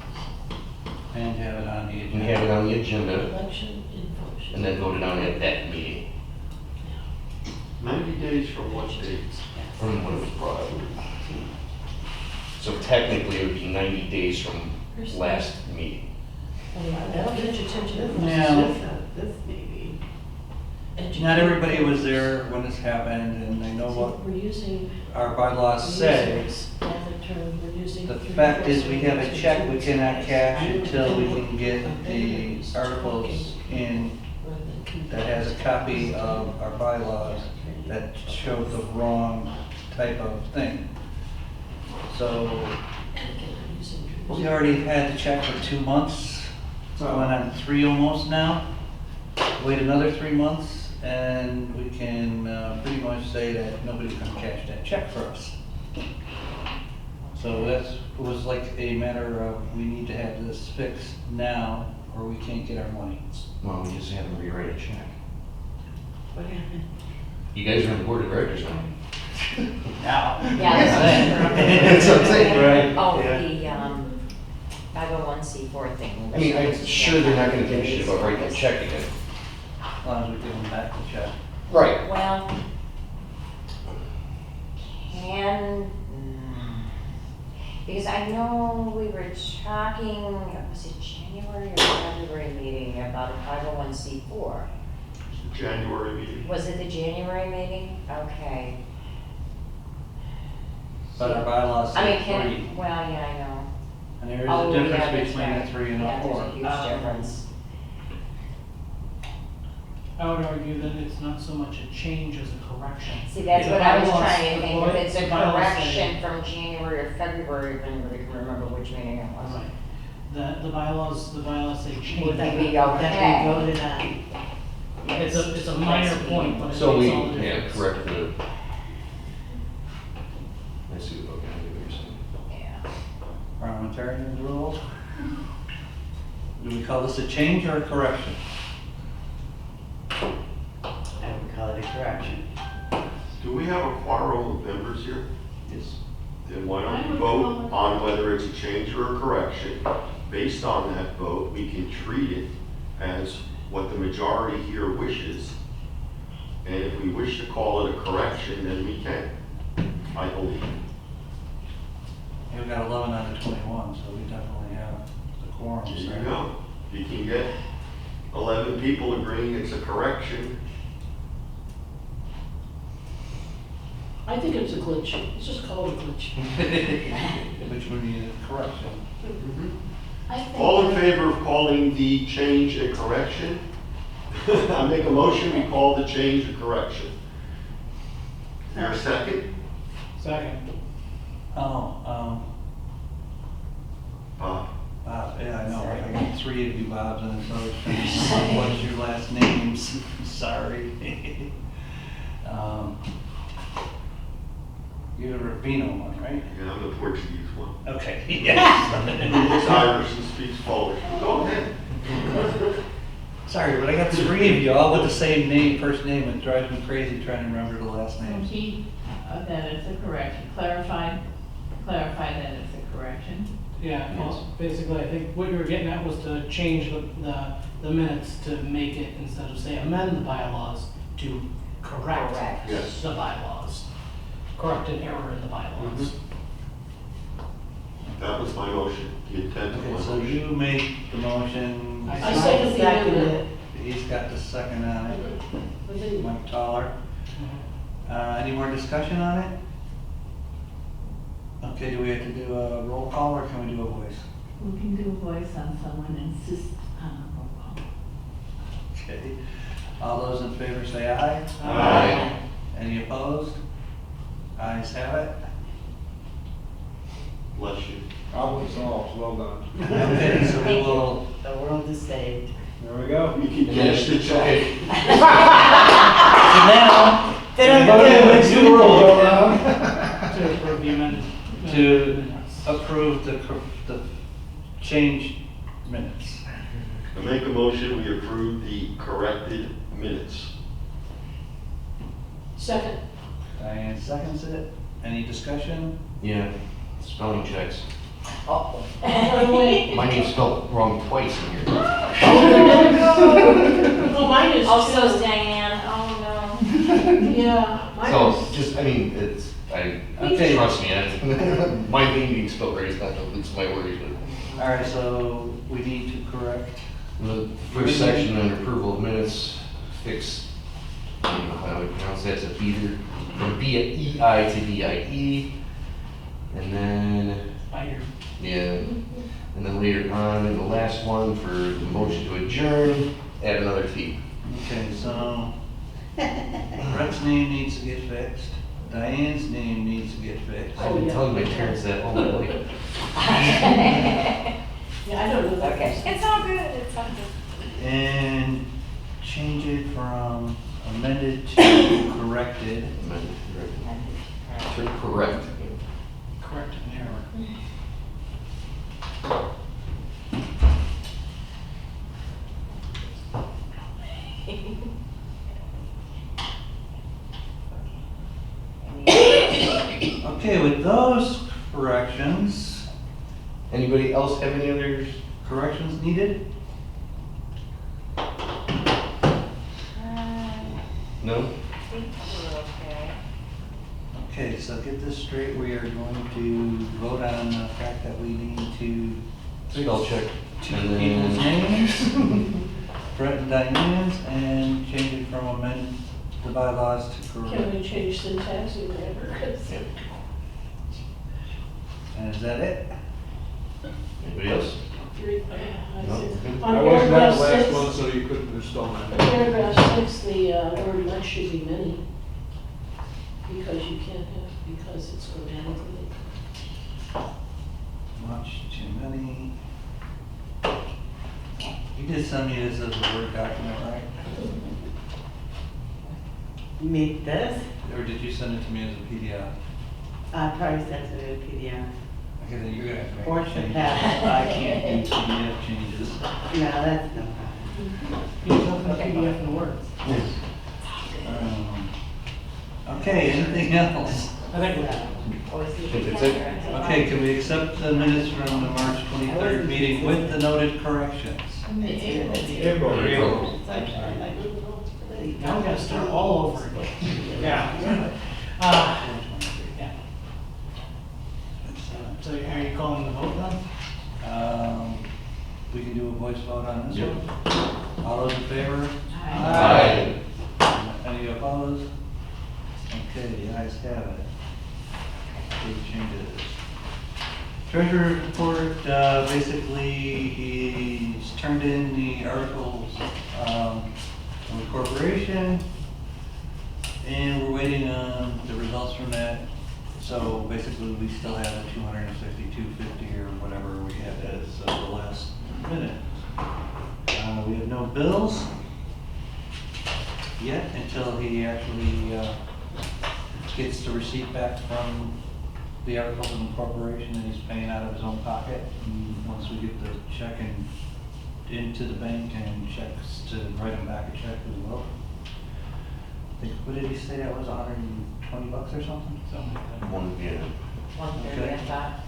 And have it on the and agenda. have it on the agenda Election info. and then vote it on at that meeting 90 days from what date? from when it was brought up. So technically, it would be 90 days from last meeting. That'll get your attention. Now, This maybe. not everybody was there when this happened, and they know what We're using. our bylaws say. We're using. The fact is, we have a check we cannot cash until we can get the articles in that has a copy of our bylaws that shows the wrong type of thing. So, we already had the check for 2 months, going on 3 almost now. Wait another 3 months, and we can pretty much say that nobody can cash that check for us. So it was like a matter of, we need to have this fixed now, or we can't get our money. Well, we just have them rewrite a check. What happened? You guys are on the board of directors now. Now. Yeah. That's what I'm saying, right? Oh, Yeah. the 501c4 thing. I mean, I'm sure they're not gonna give a shit about writing a check again. As long as we give them back the check. Right. Well, because I know we were talking, was it January or February meeting about a 501c4? January meeting. Was it the January meeting? Okay. But our bylaws I mean, say can, 3. well, yeah, I know. And there is Oh, a yeah, difference that's between right. a 3 and a Yeah, 4. there's a huge difference. I would argue that it's not so much a change as a correction. See, that's The what I was bylaws- trying to think, if it's a the bylaws say- correction from January or February, if anybody can remember which meeting it was. Right. The bylaws say change. Would that be That okay? we voted on. It's a minor point, but it makes So all we, the yeah, difference. correct the. I see what you're saying. Yeah. Parliamentarian rules. Do we call this a change or a correction? I would call it a correction. Do we have a quorum of members here? Yes. Then why I don't we would vote call it- on whether it's a change or a correction? Based on that vote, we can treat it as what the majority here wishes. And if we wish to call it a correction, then we can, I believe. Yeah, we got 11 out of 21, so we definitely have the quorum. There you so- go. You can get 11 people agreeing it's a correction. I think it's a glitch. Let's just call it a glitch. Which would be a correction. I think All in favor of calling the change a correction? I make a motion, we call the change a correction. Is there a second? Second. Oh, Bob? Bob, yeah, I know, I got 3 of you Bobs, and so what's your last names? Sorry. You're the Rubino one, right? Yeah, I'm the Portuguese one. Okay, yes. He's Irish and speaks Polish. Go ahead. Sorry, but I got 3 of you, all with the same name, first name, it drives me crazy trying to remember the last names. that it's a correction, clarify that it's a correction. Yeah, well, basically, I think what you were getting at was to change the minutes to make it, instead of say amend the bylaws, to correct Correct. Yes. the bylaws. Correct an error in the bylaws. That was my motion, the intent of my Okay, so motion. you made the motion, I second the amendment. he's got the second on it, Mike Toller. Any more discussion on it? Okay, do we have to do a roll call or can we do a voice? We can do a voice on someone insist on a roll call. Okay, all those in favor say aye. Aye. Any opposed? Ayes have it. Bless you. Problem solved, well done. Okay, so we will, The world is saved. There we go. You can cash the check. so now, Makes the world go round. To approve the amended. to minutes. approve the changed minutes. I make a motion, we approve the corrected minutes. Second. Diane seconds it. Any discussion? Yeah, spelling checks. Oh. My name's spelled wrong twice in here. Well, mine is Oh, so's too. Diane, oh no. Yeah, mine So, is. just, I mean, it's, Okay. trust me, my name being spelled right is not the least of my worries, but. All right, so we need to correct. The first section under approval of minutes, fix, I don't know how I would pronounce that, it's a beater, from B-E-I to B-I-E. And then, Spider. yeah, and then later on, in the last one, for the motion to adjourn, add another T. Okay, so Brett's name needs to get fixed. Diane's name needs to get fixed. I've been telling my parents that all my life. Yeah, I don't know that. Okay, it's all good, it's all good. And change it from amended to corrected. Amended, correct. Correct. Correct an error. Okay, with those corrections, Anybody else have any others? corrections needed? No? I think we're okay. Okay, so get this straight, we are going to vote on the fact that we need to Spell check. two And people's then, names, Brett and Diane's, and change it from amend the bylaws to Can correct. we change syntax and grammar? yeah. And is that it? Anybody else? Three, No? I see. Good. On I wasn't at paragraph the last 6, one, so you couldn't misspell my name. paragraph 6, the word much should be many. Because you can't have, because it's grammatically. Much too many. You did send me this as a Word document, right? You made this? Or did you send it to me as a PDF? I probably sent it to PDF. Okay, then you're gonna have to make Fortune changes. pass. I can't do PDF changes. No, that's no problem. Use open PDF in Word. Okay, anything else? I think we're out. Think that's it? Okay, can we accept the minutes from the March 23rd meeting with the noted corrections? April. Now we gotta start all over again. Yeah. Yeah. So are you calling the vote then? We can do a voice vote on this Yep. one. All those in favor? Aye. Any opposed? Okay, the ayes have it. Big changes. Treasurer report, basically, he's turned in the articles of incorporation, and we're waiting on the results from that. So basically, we still have the 262.50 or whatever we had as the last minute. We have no bills yet until he actually gets the receipt back from the articles of incorporation that he's paying out of his own pocket. And once we get the check into the bank and checks to write him back a check as well. I think, what did he say that was, $120 or something? Something like that. One, yeah. 1:30, I thought.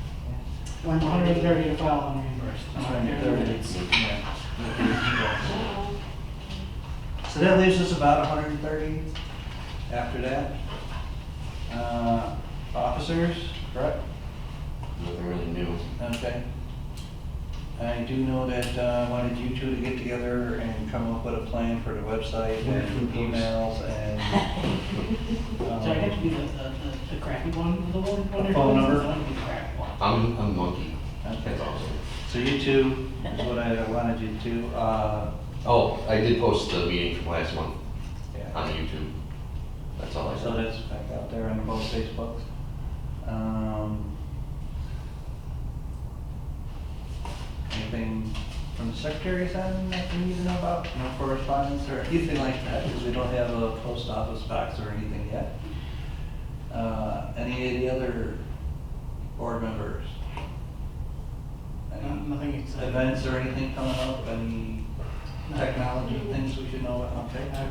130 to file unreimbursed. 130, yeah. So that leaves us about 130 after that. Officers, correct? Nothing really new. Okay. I do know that I wanted you two to get together and come up with a plan for the website and emails and. So I have to be the crappy one, the one. Phone number? I want to be the crappy one. I'm a monkey. Okay. That's awesome. So you two, is what I wanted you to, Oh, I did post the meeting from last month yeah. on YouTube. That's all I So said. that's back out there on both Facebooks. Anything from the secretary's end that you need to know about? No correspondence or anything like that, because we don't have a post office box or anything yet. Any of the other board members? Any Nothing exciting. events or anything coming up? Any technology things we should know about? Okay.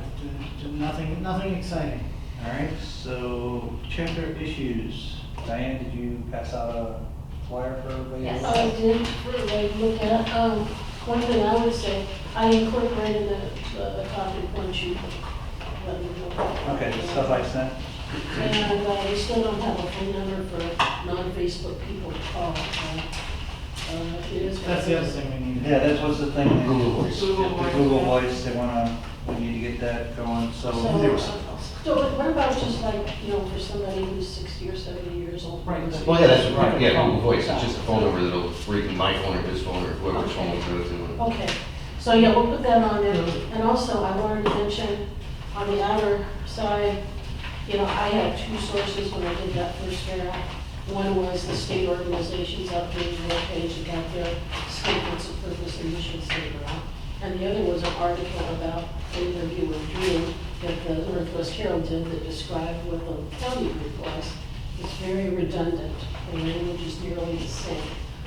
Nothing exciting. All right, so chapter issues. Diane, did you pass out a flyer for everybody? Yes. I did, for everybody to look at. One thing I would say, I incorporated the copy once you let me know. Okay, the stuff I sent. And we still don't have a phone number for non-Facebook people to call. It is. That's the other thing we need. Yeah, that was the thing. Google Voice. The Google Voice, they wanna, we need to get that going, so. So what about just like, for somebody who's 60 or 70 years old? Right. Well, yeah, that's right. Yeah, Google Voice. It's just a phone number that'll ring my phone or his phone or whoever's phone it goes to. Okay, so yeah, we'll put that on there. And also, I wanted to mention, on the outer side, I had two sources when I did that first draft. One was the state organizations updating their page and got their statements of purpose and mission statement out. And the other was an article about an interview with Drew that the Northwest Herald did that described what the county group was. It's very redundant, the language is nearly the same.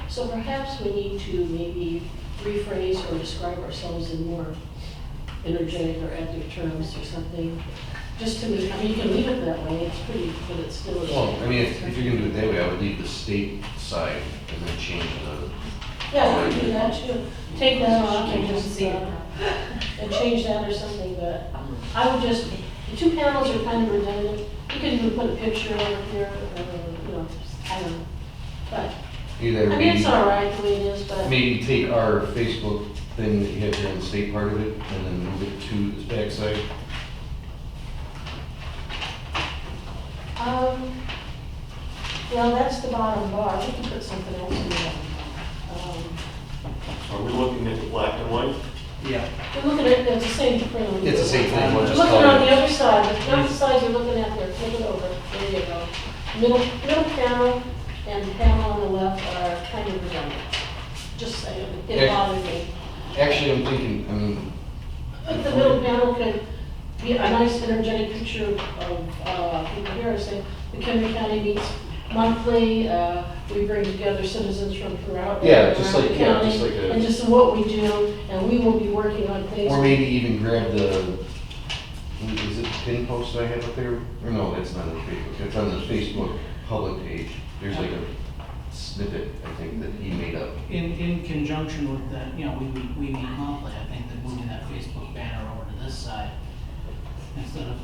So perhaps we need to maybe rephrase or describe ourselves in more energetic or epic terms or something. Just to me, you can leave it that way, it's pretty, but it's still. Well, if you're gonna do it that way, I would leave the state side and then change the. Yeah, we can do that too. Take that off and just, and change that or something, but I would just, the two panels are kind of redundant. You could even put a picture over here, or, I don't know. But, Either it's all right the way it is, but. maybe take our Facebook thing that you have there in the state part of it and then move it to this backside. That's the bottom bar. We can put something else in the bottom bar. Are we looking at the black and white? Yeah. We're looking at, it's the same print. It's the same thing, we'll We're just looking call on the it. other side, not the side you're looking at there, flip it over, there you go. Middle panel and panel on the left are kind of redundant. Just saying, it bothered me. Actually, I'm thinking, But the middle panel could be a nice energetic picture of, people here saying, McHenry County meets monthly, we bring together citizens from throughout. Yeah, just around like- the yeah, county, just like a- And just what we do, and we will be working on things. or maybe even grab is it the pin post I have up there? Or no, that's not on the Facebook, it's on the Facebook public page. There's like a snippet, I think, that he made up. In conjunction with that, we meet monthly, I think that moving that Facebook banner over to this side instead of,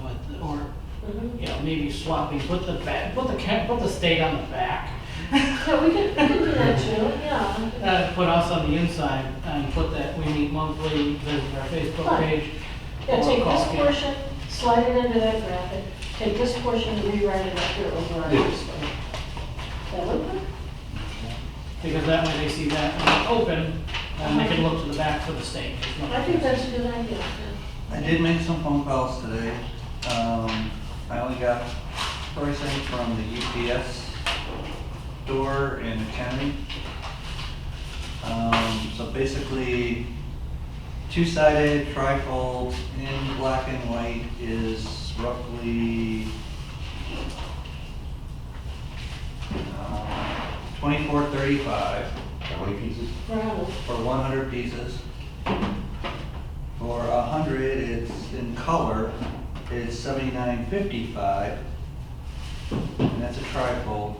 maybe swapping, put the state on the back. Yeah, we can do that too, yeah. Put us on the inside and put that we meet monthly, visit our Facebook Fine. page. Yeah, or take call this it. portion, slide it into that graphic, take this portion and rewrite it up here over our Yeah. Facebook. That would work? Because that way they see that open, and they can look to the back for the state. I think that's a good idea. I did make some phone calls today. I only got pricing from the UPS store in McHenry. So basically, two-sided trifold in black and white is roughly $24.35 How many pieces? Bravo. for 100 pieces. For 100, it's in color, it's $79.55, and that's a trifold.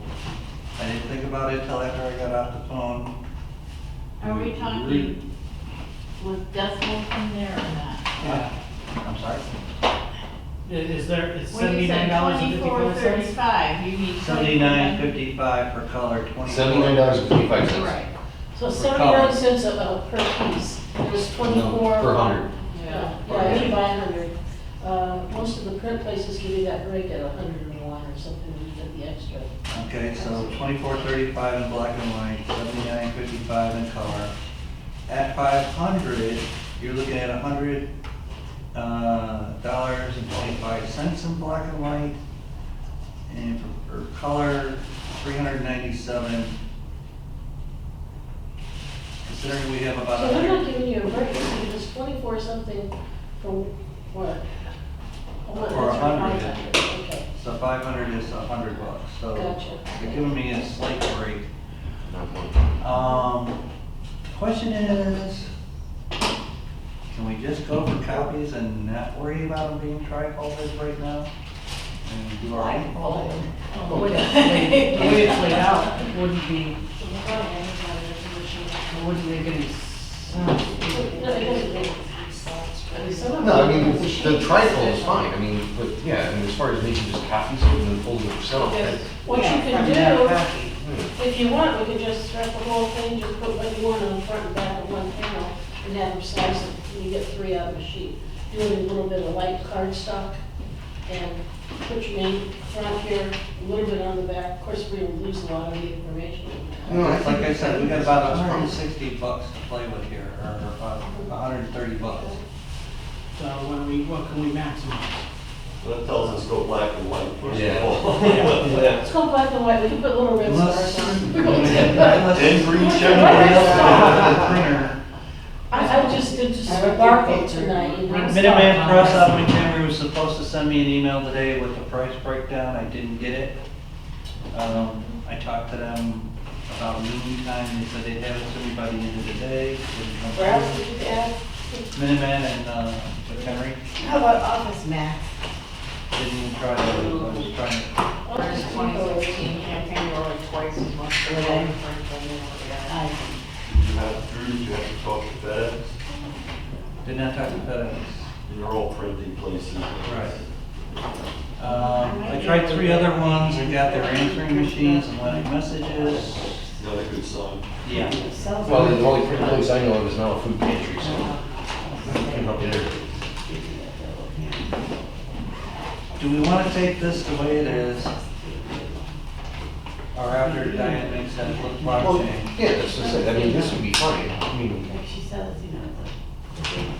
I didn't think about it till after I got off the phone. Are we talking with decimals in there or not? I'm sorry? Is there, it's When you said $24.35, you mean. $79.55 per color, 24. $79.55. Right. So Per 79 color. cents per piece. There's 24. Per 100. Yeah, you buy 100. Most of the print places give you that break at 101 or something, you get the extra. Okay, so $24.35 in black and white, $79.55 in color. At 500, you're looking at $100 and 25 cents in black and white, and for color, $397. Considering we have about So they're not 100. giving you a break, it's just 24 something for what? For That's for 100. 500, okay, So 500 is $100. So gotcha. they're giving me a slight break. Question is, can we just go for copies and not worry about them being trifolded right now? And do our own folding? The way it's laid out, it wouldn't be, wouldn't make any sense. No, it doesn't make I mean, some of No, I them- mean, the trifold is fine, I mean, but yeah, I mean, as far as making just copies of it and then folding it yourself, Because that- what you Yeah, can from that do, copy. if you want, we could just scrap the whole thing, just put what you want on the front and back of one panel, and have them slice it, and you get 3 out of a sheet. Do it in a little bit of light cardstock, and put your name front here, a little bit on the back. Of course, we will lose a lot of the information. No, I think- Like I said, we got about $160 to play with here, or about $130. So what can we maximize? So that tells us go black and white first Yeah. of all. Let's go black and white, we can put little red stars on. And green Chevy. Printer. I just did just I have a barcode picture. tonight. and that's Minuteman all. Press out of McHenry was supposed to send me an email today with the price breakdown. I didn't get it. I talked to them about noon time. They said they'd have it to me by the end of the day. Didn't come Where else through. did you add? Minuteman and McHenry. How about Office Max? Didn't even try to, I was trying to. There's 2016 campaign, we're like twice as much for Really? voting for than we are. I Did you have to talk to FedEx? Did not talk to FedEx. They're all printing places. Right. I tried 3 other ones and got their answering machines and left messages. Not a good sign. Yeah. Well, the only print place I know of is now a food pantry, so. Can help you there. Do we want to take this the way it is? Or after Diane makes that flip flop Well, change? yeah, that's just it, I mean, this would be fine, I mean, Like she says, you know,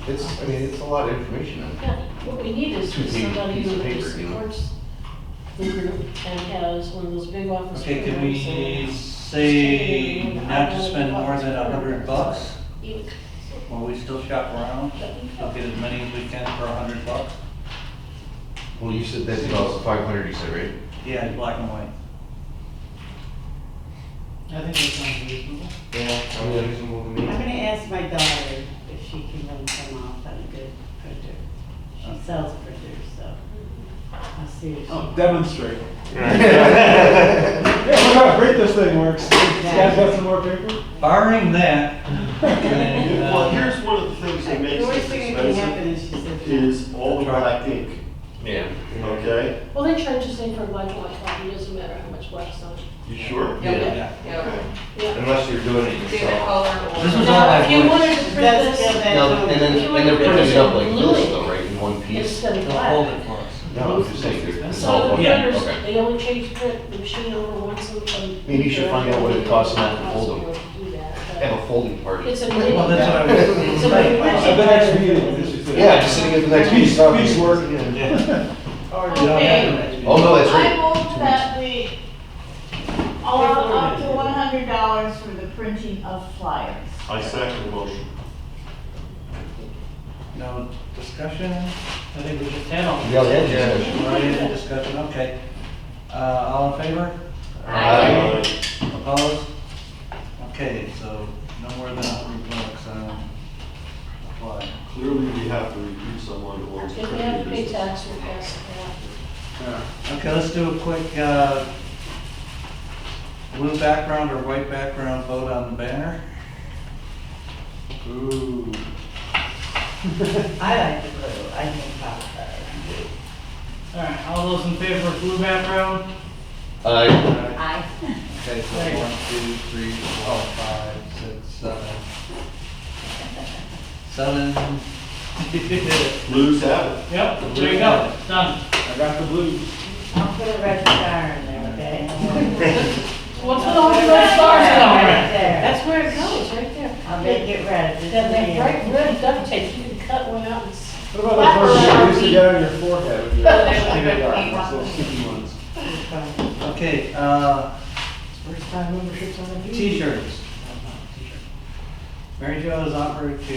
it's a lot of information. Yeah, what we need is 2 page somebody piece who of paper, you know. supports the group and has one of those big office. Okay, can printers we and- say not to spend more than $100? Ink. While we still shop around? I'll get as many as we can for $100. Well, you said that's about 500, you said, right? Yeah, it's black and white. I think that sounds reasonable. Yeah, sounds reasonable to I'm me. gonna ask my daughter if she can run some off on a good printer. She sells printers, so I'll see if she. Oh, demonstrate. Right. Yeah, look how great this thing works. You guys got some more paper? Barring that, and, Well, here's one of the things that The makes worst this thing that can happen expensive, is she said. is all the black ink, Yeah. okay? Well, they charge the same for a black and white copy, doesn't matter how much black's on it. You sure? yeah. Yeah. Yeah. Unless you're doing it It's either yourself. color or. This was Now, all I if you voiced. wanted to print That's this still that. No, and then, and they're printing it up like this though, right, in one piece? instead of They'll hold it black. for us. No, I'm just saying, it's Some all of one, the Yeah, printers, okay. they only change print, the machine over once a. Maybe you should find out what it costs not to fold them. Do that, but Have a folding part. It's a. Well, that's what I was. It's a big At the next meeting, she said. Yeah, just sitting at the next meeting, talking. Piecework. Okay, Oh, no, that's I right. move that we allow up to $100 for the printing of flyers. I second the motion. No discussion? I think we just had all. Yeah, yeah, discussion. Any discussion, okay. All in favor? Aye. Opposed? Okay, so no more than $100 on a flyer. Clearly, we have to recruit someone who owns a If we have to printing pay business. tax, we'll pass it on. Okay, let's do a quick blue background or white background vote on the banner. Ooh. I like the blue, I think pop stars. All right, all those in favor of blue background? Aye. Okay, so 1, 2, 3, 4, 5, 6, 7. 7. Blues have it. Yep, there you go, done. I got the blues. I'll put a red star in there, okay? What's with all the red stars down Right there? there. That's where it goes, right there. I'll make it red. just That for you. bright red duct tape, you can cut one out and What about those ones you used to get on your forehead when you were kindergarten, those sticky ones? Okay, first time memberships on the t-shirts. Mary Jo has offered to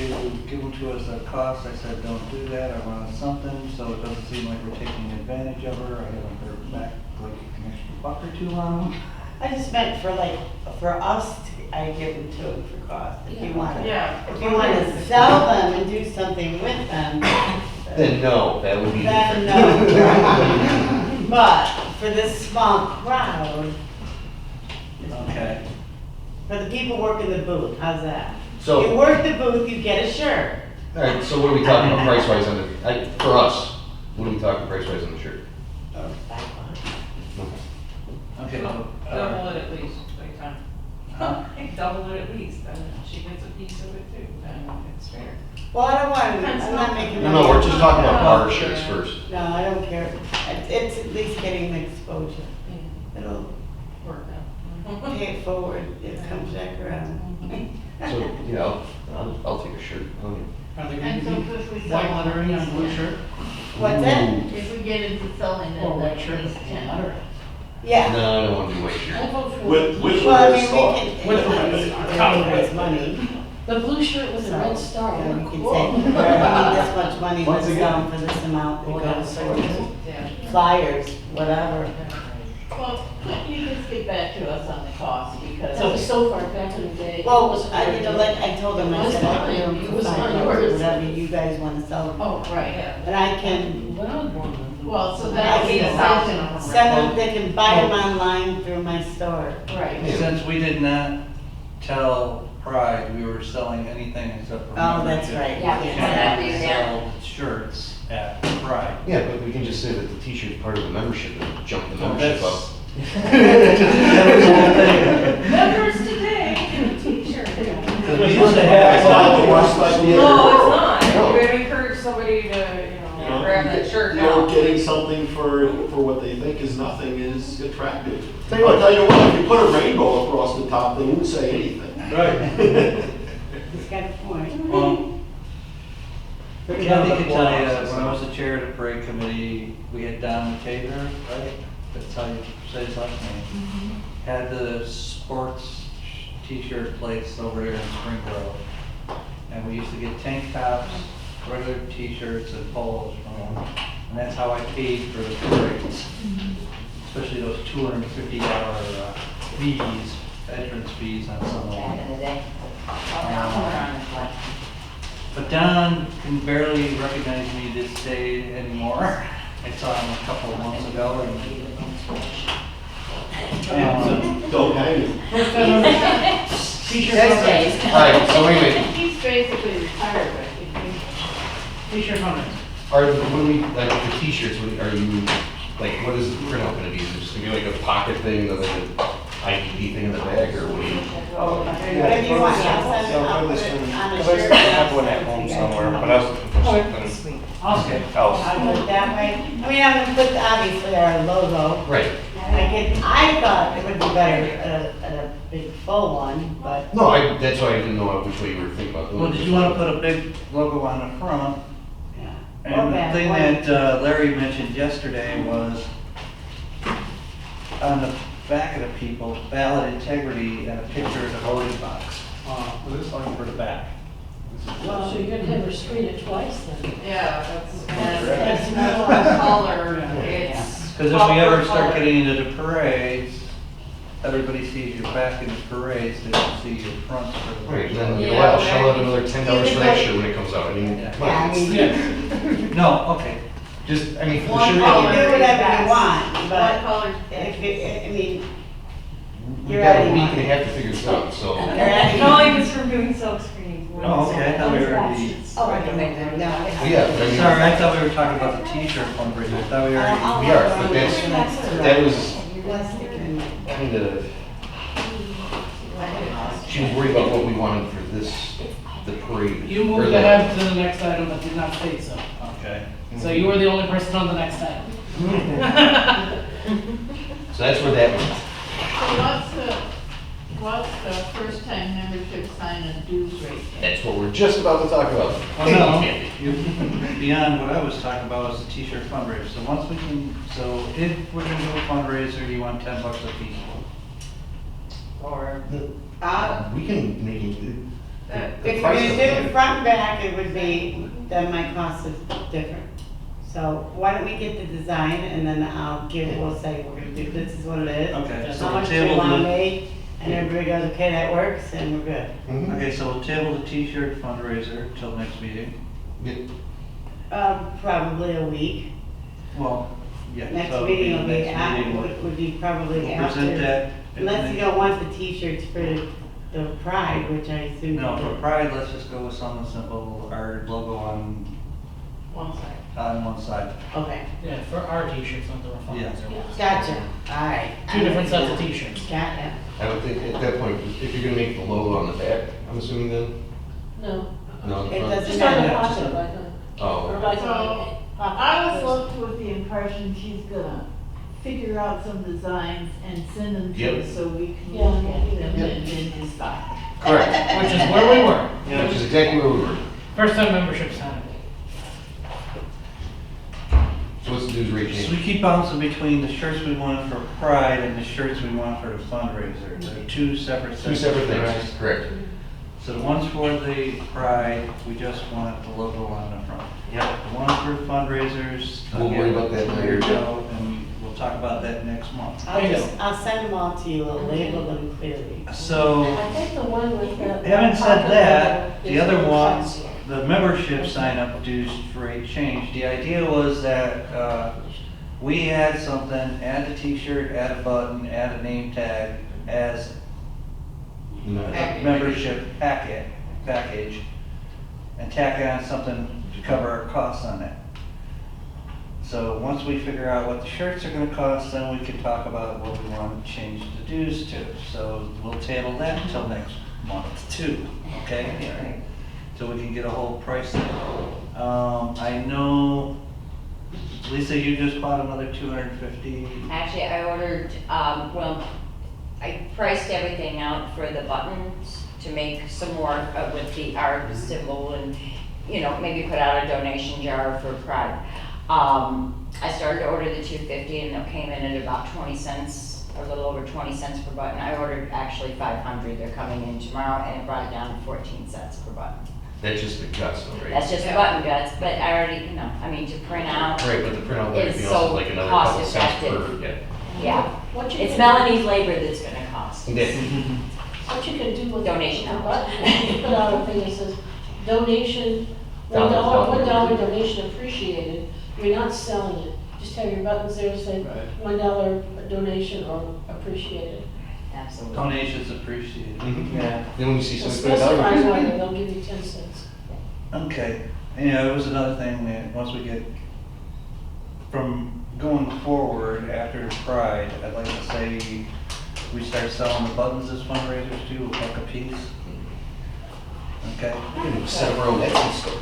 give them to us at cost. I said, don't do that, I want something, so it doesn't seem like we're taking advantage of her. I haven't heard back like an extra buck or two on them. I just meant for like, for us, I give them to them for cost. If you want to, Yeah. if you want to sell them and do something with them, Then no, that would be then different. no. But for this small crowd, Okay. for the people working the booth, how's that? You So, work the booth, you get a shirt. all right, so what are we talking about price wise on the, for us, what are we talking price wise on the shirt? Okay, Double it at least, like, double it at least, and she gets a piece of it too, and it's fair. Well, I don't want, I'm not making. No, we're just talking about our shirts first. No, I don't care. It's at least getting the exposure. It'll Work out. pay it forward, it comes back around. So, you know, I'll take a shirt. Are they And so gonna be if we white sell lettering on them, blue shirt? What's that? if we get into selling them, Or white that's shirt at least with 10. lettering? Yeah. No, I don't want to do white shirt. I vote for With Well, I red mean, star. we can, With the red it's star. raise money. the blue shirt with So, the red star. you know, you Oh, can cool. say, we need this much money, Once let's again. sell them for this amount, Well, because that's for flyers, whatever. Well, you can get back to us on the cost, because. That was so far back in the day. Well, It was I, you know, like I told them, I said, I can do them It for was $5, not yours. whatever you guys wanna sell them. Oh, Right, But I can, when I was born. well, so I that would be can a thousand. send them, they can buy them online through my store. Right. Since we did not tell Pride we were selling anything except for Oh, that's membership, right. Yeah, we we cannot can sell sell shirts at Pride. Yeah, but we can just say that the t-shirt's part of the membership and jump the Well, membership up. that's- That was the whole thing. Members today, get a t-shirt. 'Cause we used to It's have. not the worst idea. No, it's not, No. you would encourage somebody to, You know, grab that shirt You know, now. getting something for what they think is nothing is attractive. Tell you I'll what- tell you what, if you put a rainbow across the top, they won't say anything. Right. He's got a point. Well, Think about Kathy the could tell you, block. when I was the chair of the parade committee, we had Don Tater, right? That's how you say his last name. Had the sports t-shirt place over there in Spring Grove. And we used to get tank tops, regular t-shirts and polos from him. And that's how I paid for the parades. Especially those $250 fees, entrance fees on some of Back them. in the day. But Don can barely recognize me this day anymore. I saw him a couple of months ago and Don't hang it. First time ever. T-shirt Those hunters. days. Alright, so anyway, He's basically retired, I think. T-shirt hunters. what do we, like, the t-shirts, are you, like, what is the printout gonna be? Is it just gonna be like a pocket thing, like an IBP thing in the back, or what do you? Whatever you want, I'll send it, I'll put it on a Because I shirt. still have one at home somewhere, but I was looking for something Okay. else. I'll do it that way. I mean, I'm gonna put obviously our logo. Right. I thought it would be better at a big full one, but No, that's why I didn't know which way you were thinking about doing it. well, did you want to put a big logo on the front? yeah. And Okay, the thing one- that Larry mentioned yesterday was on the back of the people, ballot integrity and a picture of the voting box. This is only for the back. Well, so you're gonna have her screen it twice then. Yeah, that's more color, it's. Because if we ever proper start color. getting into the parades, everybody sees your back in the parades, they don't see your fronts for the Right, parade. then, you know Yeah, what, I'll shell out right. another $10 for next year when it comes out, I mean, Yeah. come on, Yeah, I it's- mean, No, okay. just, I mean, for the One shirt, you color. can do whatever you want, What but color? if it, I mean, we've you're got a adding week and a money. half to figure this out, so. You're adding No, money. I just from doing silk screening. Oh, okay, I thought we were already, Oh, I can make that, no. Yeah, I mean- sorry, I thought we were talking about the t-shirt fundraiser, I thought we already. We are, but that was Plastic and- kind of, she was worried about what we wanted for this, the parade. You or moved the- ahead to the next item but did not state so. Okay. So you were the only person on the next item. So that's where that went. So what's the first time membership sign and dues rate? That's what we're just about to talk about. Well, no, beyond what I was talking about was the t-shirt fundraiser. So once we can, so if we're gonna do a fundraiser, you want $10 a piece? Or, We can make it. If we're gonna do it front and back, it would be, then my cost is different. So why don't we get the design and then we'll say, we're gonna do, this is what it is. Okay, so How we'll much do we table wanna the, make, and everybody goes, okay, that works, and we're good. Mhm. okay, so we'll table the t-shirt fundraiser till next meeting. Yeah. Probably a week. Well, yeah. Next so meeting will be next after, meeting, would be probably we'll present after. that. Unless you don't want the t-shirts for the Pride, which I assume. No, you for do. Pride, let's just go with something simple, our logo on One side. one side. Okay, Yeah, for our t-shirts, not the Yeah. fundraiser. gotcha, all right. Two different sets of t-shirts. Gotcha. I would think at that point, if you're gonna make the logo on the back, I'm assuming then? No, No, on the It front? doesn't just on the matter. pocket, like, or Oh, like, So, I was left with the impression she's gonna figure out some designs and send them to Yep. us so we can Yeah. look at them and then decide. correct. Which is where we were. Which is exactly where we were. First time membership sign. So what's the dues rate So change? we keep bouncing between the shirts we want for Pride and the shirts we want for the fundraiser. They're two separate things. Two separate things, right? correct. So the ones for the Pride, we just want the logo on the front. Yep. The ones for fundraisers. We'll worry about that later. And we'll talk about that next month. I'll send them all to you, I'll label them clearly. So, I think the one with the. having said that, the is other the one, classier. the membership sign-up dues rate change. The idea was that we add something, add a t-shirt, add a button, add a name tag as No. a membership package, and tack on something to cover our costs on that. So once we figure out what the shirts are gonna cost, then we can talk about what we want to change the dues to. So we'll table that until next month too, okay? So we can get a whole price thing. I know, Lisa, you just bought another 250. actually, I ordered, well, I priced everything out for the buttons to make some more with the art symbol and, you know, maybe put out a donation jar for Pride. I started to order the 250 and it came in at about 20 cents, a little over 20 cents per button. I ordered actually 500, they're coming in tomorrow, and it brought it down to 14 cents per button. That's just the guts though, right? That's just the button guts, but I already, you know, I mean, to print out, Right, but the printout and It's everything else so is like another couple cents per, cost-effective. yeah. yeah. What you It's can- Melanie's labor that's gonna cost. Yeah. What you can do with. Donation the hours. button, you put out a thing that says, donation, $1 $1 donation appreciated, you're not selling it. Just have your buttons there say, $1 donation or appreciated. Absolutely. Donations appreciated. Mhm. Yeah. Then when you see So something put specify out, whether they'll give you 10 cents. Okay, you know, it was another thing that once we get, from going forward after Pride, I'd like to say we start selling the buttons as fundraisers too, a buck a piece. Okay? we can set up our own Etsy store.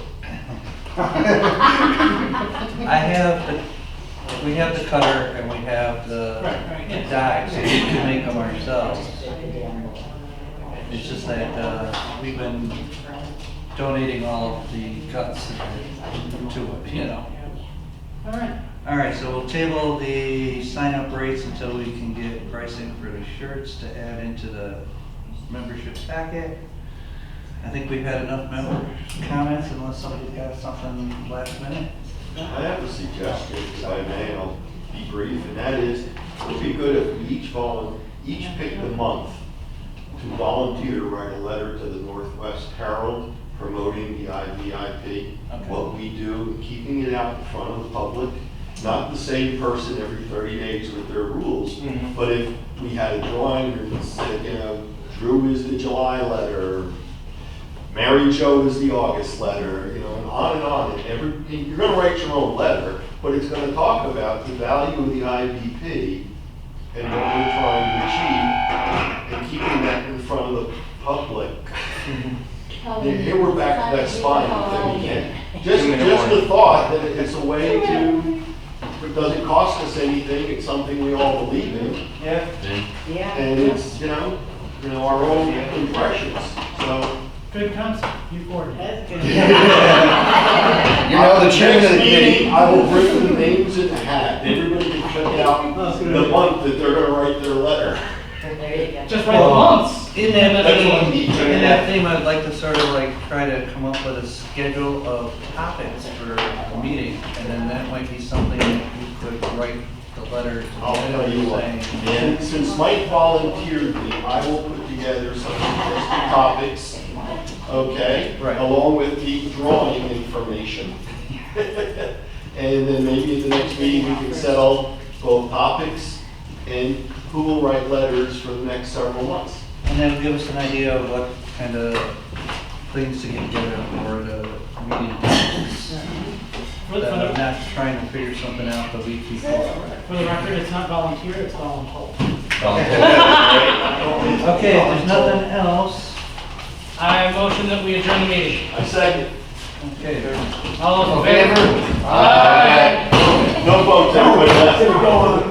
We have the cutter and we have the Right, die, so we can make them ourselves. It's just that, we've been donating all of the guts to it, you know. All right. All right, so we'll table the sign-up rates until we can get pricing for the shirts to add into the membership packet. I think we've had enough member comments unless somebody's got something last minute. I have a suggestion, if I may, I'll be brief, and that is, it would be good if we each pick the month to volunteer to write a letter to the Northwest Herald promoting the IBIP, what we do, keeping it out in front of the public, not the same person every 30 days with their rules, but if we had a drawing and said, you know, Drew is the July letter, Mary Jo is the August letter, you know, and on, and you're gonna write your own letter, but it's gonna talk about the value of the IBP and what we're trying to achieve, and keeping that in front of the public. Here we're back to that spine thing again. Just the thought that it's a way to, it doesn't cost us anything, it's something we all believe in, Yeah. Yeah. and it's, you know, our own impressions, so. Good concept, you forward it. That's good. You know, the chairman of the Next meeting, committee. I will bring the names in a hat, everybody can check out the month that they're gonna write their letter. There you go. Just write the months. In that That's what we theme, need. in that theme, I'd like to sort of like try to come up with a schedule of topics for the meeting, and then that might be something that you could write the letter to I'll tell you what, saying. and since Mike volunteered me, I will put together some suggested topics, okay? Right. Along with the drawing information. And then maybe at the next meeting, we can settle both topics and who will write letters for the next several months. And that'll give us an idea of what kind of things to get together for the meeting. For That I'm the, not trying to figure something out the week before. for the record, it's not volunteer, it's voluntold. Okay, if there's nothing else, I motion that we adjourn the meeting. I second. okay, there's All those in favor? No votes, everybody left.